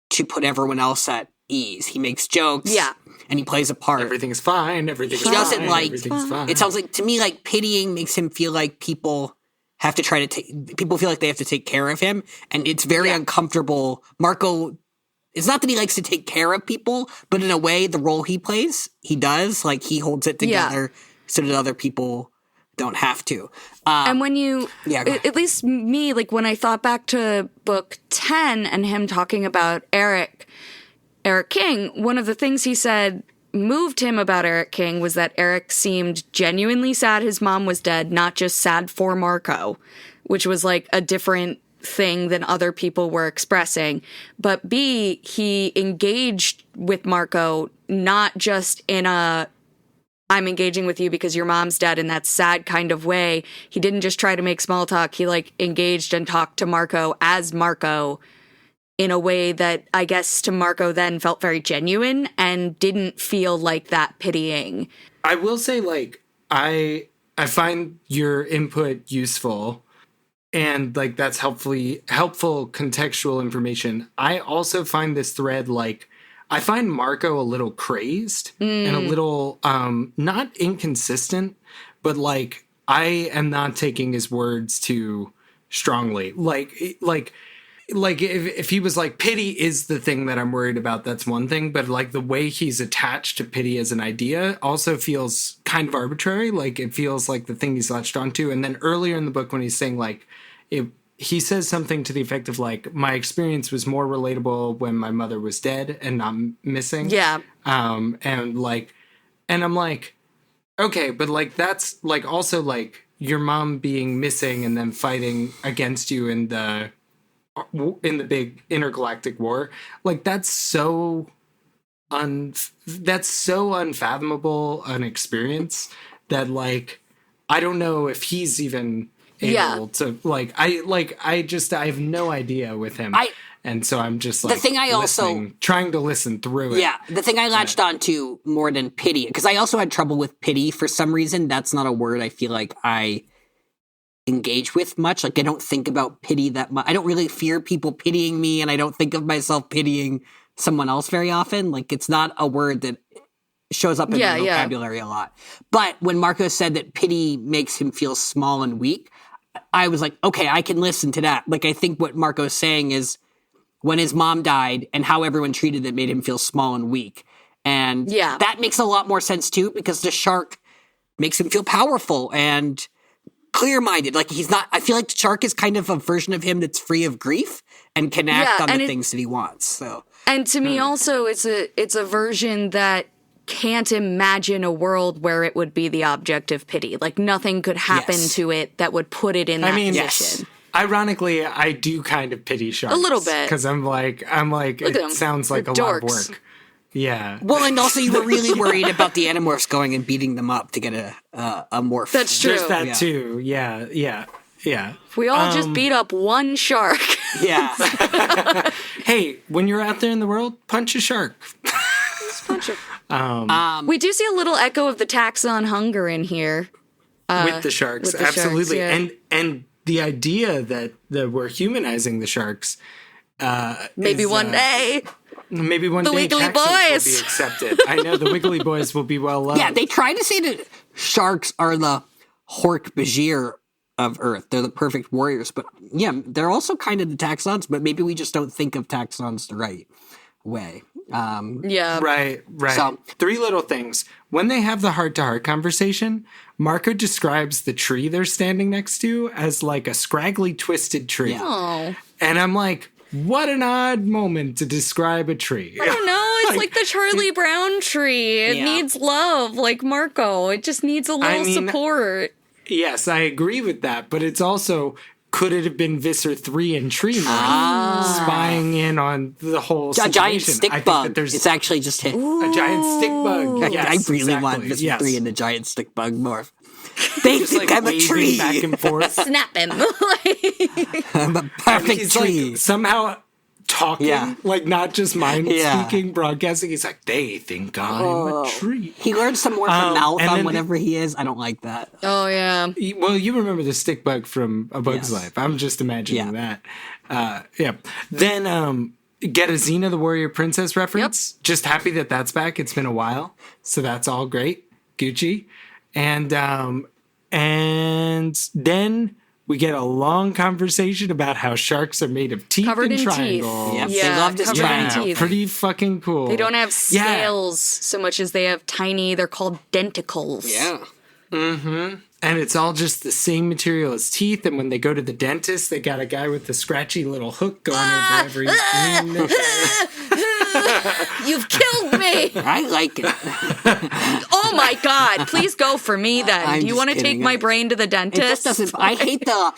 to put everyone else at ease. He makes jokes. Yeah. And he plays a part. Everything's fine. Everything's he doesn't fine. like, Everything's fine. It sounds like, to me, like pitying makes him feel like people have to try to people feel like they have to take care of him. And it's very uncomfortable. Marco, it's not that he likes to take care of people, but in a way, the role he plays, he does. Like, he holds it together so that other people don't have to. And when you, at least me, like when I thought back to book 10 and him talking about Eric King, one of the things he said moved him about Eric King was that Eric seemed genuinely sad his mom was dead, not just sad for Marco, which was like a different thing than other people were expressing. But B, he engaged with Marco not just in a I'm engaging with you because your mom's dead in that sad kind of way. He didn't just try to make small talk. He like engaged and talked to Marco as Marco in a way that I guess to Marco then felt very genuine and didn't feel like that pitying. I will say, like, I find your input useful and like that's helpful contextual information. I also find this thread like I find Marco a little crazed and a little not inconsistent, but like I am not taking his words too strongly. Like if he was like pity is the thing that I'm worried about, that's one thing, but like the way he's attached to pity as an idea also feels kind of arbitrary. Like it feels like the thing he's latched onto. And then earlier in the book when he's saying like he says something to the effect of like, my experience was more relatable when my mother was dead and not missing. Yeah. And I'm like, okay, but like, that's like, also like, your mom being missing and then fighting against you in the big intergalactic war, like that's so unfathomable an experience that like I don't know if he's even able to I have no idea with him. And so I'm just like the thing I trying to listen through it. Yeah, the thing I latched onto more than pity, because I also had trouble with pity for some reason. That's not a word I feel like I engage with much. Like I don't think about pity that much. I don't really fear people pitying me, and I don't think of myself pitying someone else very often. Like it's not a word that shows up in my vocabulary a lot. But when Marco said that pity makes him feel small and weak, I was like, okay, I can listen to that. Like I think what Marco's saying is when his mom died and how everyone treated it made him feel small and weak. And that makes a lot more sense too, because the shark makes him feel powerful and clear-minded. Like he's not, I feel like the shark is kind of a version of him that's free of grief and can act on the things that he wants. So, and to me also, it's a version that can't imagine a world where it would be the object of pity. Like nothing could happen to it that would put it in that position. Yes. Ironically, I do kind of pity sharks. A little bit. Because I'm like, it sounds like a lot of work. Yeah. Well, and also you were really worried about the Animorphs going and beating them up to get a morph. That's true. There's that too. Yeah. We all just beat up one shark. Yeah. Hey, when you're out there in the world, punch a shark. Just punch it. We do see a little echo of the taxon hunger in here. With the sharks, absolutely. Sharks, And the idea that we're humanizing the sharks. Maybe one day. Maybe one the day Wiggly taxons Boys will be accepted. I know the Wiggly Boys will be well loved. Yeah, they try to say that sharks are the Hork-Bajir of Earth. They're the perfect warriors. But yeah, they're also kind of the taxons, but maybe we just don't think of taxons the right way. Right. So, 3 little things. When they have the heart-to-heart conversation, Marco describes the tree they're standing next to as like a scraggly, twisted tree. Yeah. Oh. And I'm like, what an odd moment to describe a tree. I don't know. It's like the Charlie Brown tree. It needs love, like Marco. It just needs a little support. Yes, I agree with that. But it's also, could it have been Visser 3 and Tree spying in on the whole situation? A giant stick bug. It's actually just hit. A giant stick bug. Yes, I really want Visser 3 and the giant stick bug morph. They just think like I'm a tree. back and forth. Snap him. I'm a perfect He's tree. like somehow talking, like not just mind speaking, broadcasting. He's like, they think I'm a tree. He learned some more from mouth and on then whatever he is. I don't like that. Oh, yeah. Well, you remember the stick bug from A Bug's Life. I'm just imagining that. Then get a Xena the Warrior Princess reference. Yep. Just happy that that's back. It's been a while. So that's all great. Gucci. And then we get a long conversation about how sharks are made of teeth Covered and in triangles. Yep. Yeah, They love this covered in triangle. teeth. Pretty fucking cool. They don't have scales so much as they have tiny, they're called denticles. Yeah. And it's all just the same material as teeth. And when they go to the dentist, they got a guy with the scratchy little hook going over every. You've killed me! I like it. Oh my god, please go for me then. I'm Do you just want to take kidding. my brain to the It dentist? just doesn't. I hate the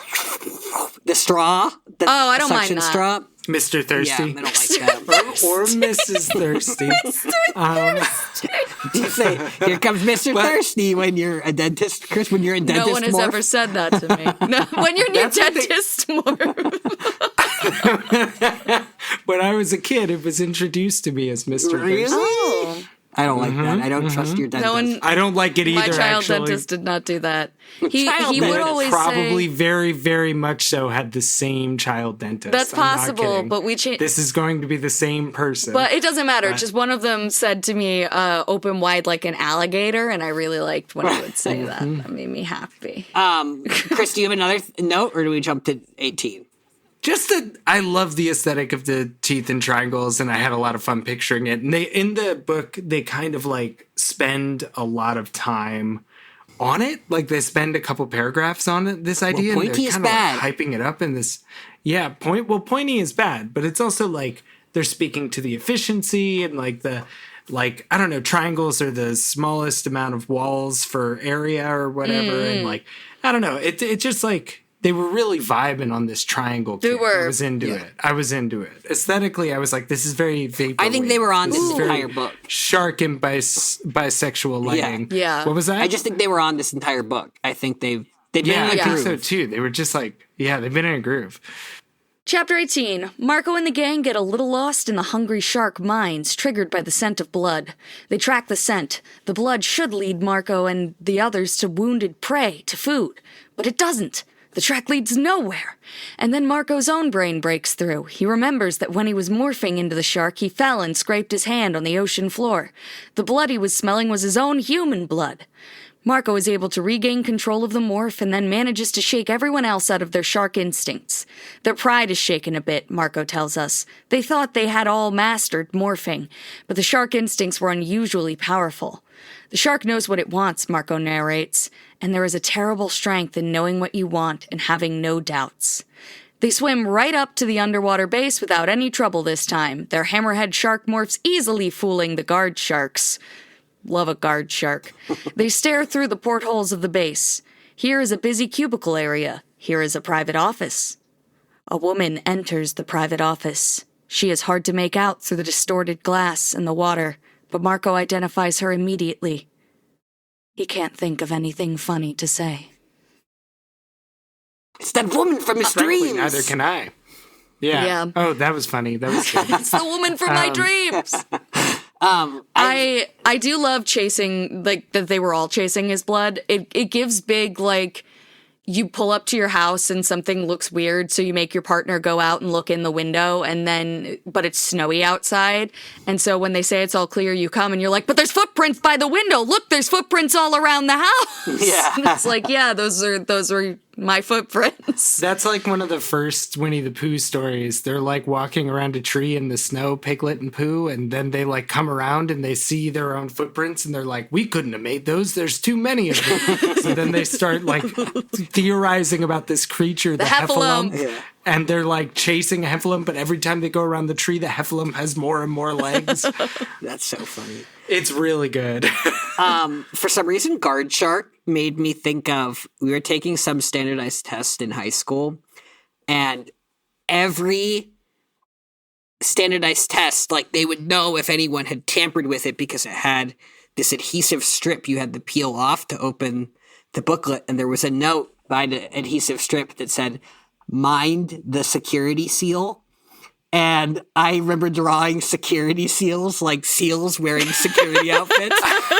straw. The I don't mind suction that. straw. Mr. Thirsty. Yeah, I don't like that. Or Mrs. Thirsty. You say, "Here comes Mr. Thirsty" when you're a dentist, Chris. When you're a dentist, No one has morph. ever said that to me. No, when you're new dentist morph. When I was a kid, it was introduced to me as Mr. Really? Thirsty. Oh. I don't like that. I don't trust your dentist. No one, I don't like it either, my child actually. dentist did not do that. He Child would dentist always Probably say, very, very much so had the same child dentist. that's I'm not possible, kidding. but we changed. This is going to be the same person. But it doesn't matter. Just one of them said to me, open wide like an alligator, and I really liked when he would say that. That made me happy. Chris, do you have another note, or do we jump to 18? Just that I love the aesthetic of the teeth and triangles, and I had a lot of fun picturing it. And in the book, they kind of like spend a lot of time on it. Like they spend a couple paragraphs on it, this idea. Well, pointy and is they're bad. like hyping it up in this. Yeah, pointy is bad, but it's also like they're speaking to the efficiency and like the like, I don't know, triangles are the smallest amount of walls for area or whatever. And like, I don't know, it just like, they were really vibing on this triangle. They were. I was into it. Aesthetically, I was like, this is very vaporwave. I think they were on this very entire book. Shark and bisexual lighting. Yeah. What was that? I just think they were on this entire book. I think they did yeah, in a I think groove. so too. They were just like, yeah, they've been in a groove. Chapter 18. Marco and the gang get a little lost in the hungry shark mines, triggered by the scent of blood. They track the scent. The blood should lead Marco and the others to wounded prey, to food. But it doesn't. The track leads nowhere. And then Marco's own brain breaks through. He remembers that when he was morphing into the shark, he fell and scraped his hand on the ocean floor. The blood he was smelling was his own human blood. Marco is able to regain control of the morph and then manages to shake everyone else out of their shark instincts. Their pride is shaken a bit, Marco tells us. They thought they had all mastered morphing, but the shark instincts were unusually powerful. The shark knows what it wants, Marco narrates, and there is a terrible strength in knowing what you want and having no doubts. They swim right up to the underwater base without any trouble this time, their hammerhead shark morphs easily fooling the guard sharks. Love a guard shark. They stare through the portholes of the base. Here is a busy cubicle area. Here is a private office. A woman enters the private office. She is hard to make out through the distorted glass and the water, but Marco identifies her immediately. He can't think of anything funny to say. It's that woman from his Frankly, dreams. neither can I. Yeah. Yeah. Oh, that was funny. That was good. It's the woman from my dreams! I do love chasing, like, that they were all chasing his blood. It gives big, like, you pull up to your house and something looks weird, so you make your partner go out and look in the window, and then, but it's snowy outside, and so when they say it's all clear, you come and you're like, but there's footprints by the window! Look, there's footprints all around the house! Yeah. And it's like, yeah, those are my footprints. That's like one of the first Winnie the Pooh stories. They're like walking around a tree in the snow, Piglet and Pooh, and then they like come around and they see their own footprints and they're like, we couldn't have made those. There's too many of them. So then they start like theorizing about this creature, the heffalump. Yeah. And they're like chasing a heffalump, but every time they go around the tree, the heffalump has more and more legs. That's so funny. It's really good. For some reason, guard shark made me think of, we were taking some standardized test in high school, and every standardized test, like, they would know if anyone had tampered with it because it had this adhesive strip you had to peel off to open the booklet, and there was a note by the adhesive strip that said, "Mind the security seal." And I remember drawing security seals, like seals wearing security outfits.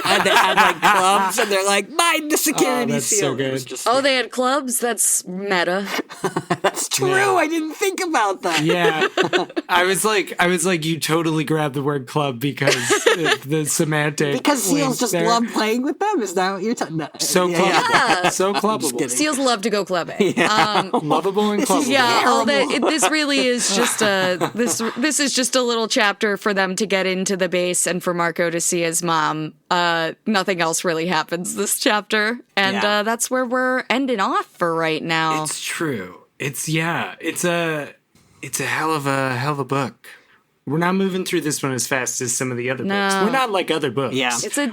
And they had like clubs, and they're like, mind the security that's seal. so good. It was just, Oh, they had clubs? That's meta. that's true. I didn't think about that. Yeah. I was like, you totally grabbed the word club because the semantic. Because seals link just there. love playing with them? Is that what you're talking about? So clubbable. Yeah. So clubbable. kidding. Seals love to go clubbing. Lovable and clubbable. Yeah, all that. This really is just this is just a little chapter for them to get into the base and for Marco to see his mom. Nothing else really happens this chapter, and Yeah. that's where we're ending off for right now. It's true. It's a hell of a book. We're not moving through this one as fast as some of the other books. No. We're not like other books. Yeah.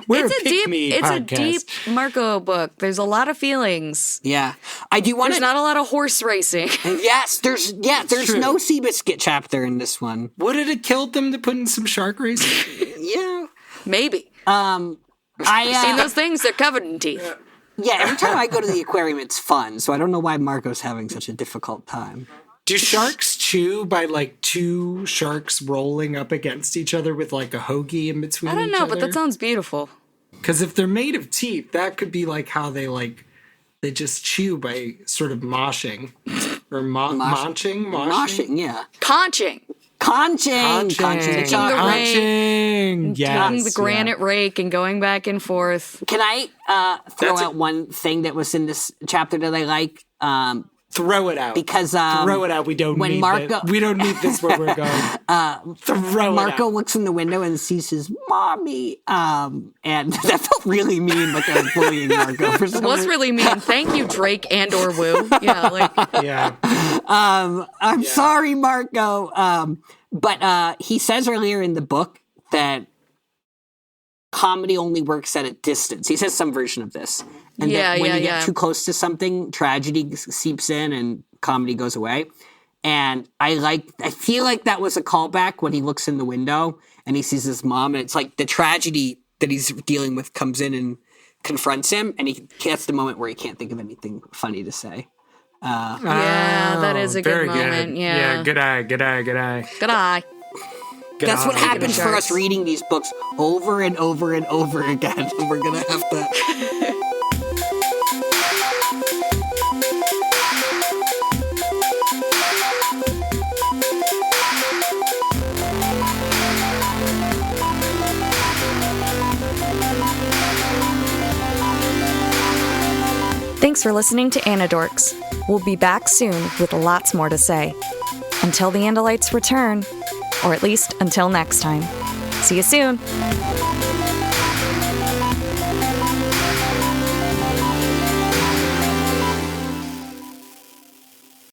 We're it's a pick-me deep podcast. Marco book. There's a lot of feelings. Yeah. I do want There's to. not a lot of horse racing. Yes, there's true. no Seabiscuit chapter in this one. Would it have killed them to put in some shark racing? Yeah. Maybe. Seen Seen those things? They're covered in teeth. Yeah, every time I go to the aquarium, it's fun. So I don't know why Marco's having such a difficult time. Do sharks chew by like two sharks rolling up against each other with like a hoagie in between? I don't know, but that sounds beautiful. Because if they're made of teeth, that could be like how they just chew by sort of moshing or moshing. Moshing, yeah. Conching. Conching. Taking the Conching. Yes. Taking the granite rake and going back and forth. Can I throw That's out one thing that was in this chapter that I like? Throw it out. Because throw it out. We don't when need Marco- we don't need this where we're going. Throw Marco it out. looks in the window and sees his mommy. And that felt really mean, like I was bullying Marco for some Was reason. really mean. Thank you, Drake and or Woo. Yeah, like Yeah. I'm sorry, Marco. But he says earlier in the book that comedy only works at a distance. He says some version of this. And that when you get too close to something, tragedy seeps in and comedy goes away. And I feel like that was a callback when he looks in the window and he sees his mom, and it's like the tragedy that he's dealing with comes in and confronts him, and that's the moment where he can't think of anything funny to say. That is a good moment. Good. Yeah. Good eye. Good eye. That's what happens for us reading these books over and over and over again. And we're going to have to... Thanks for listening to Anidorks. We'll be back soon with lots more to say. Until the Andalites return, or at least until next time. See you soon!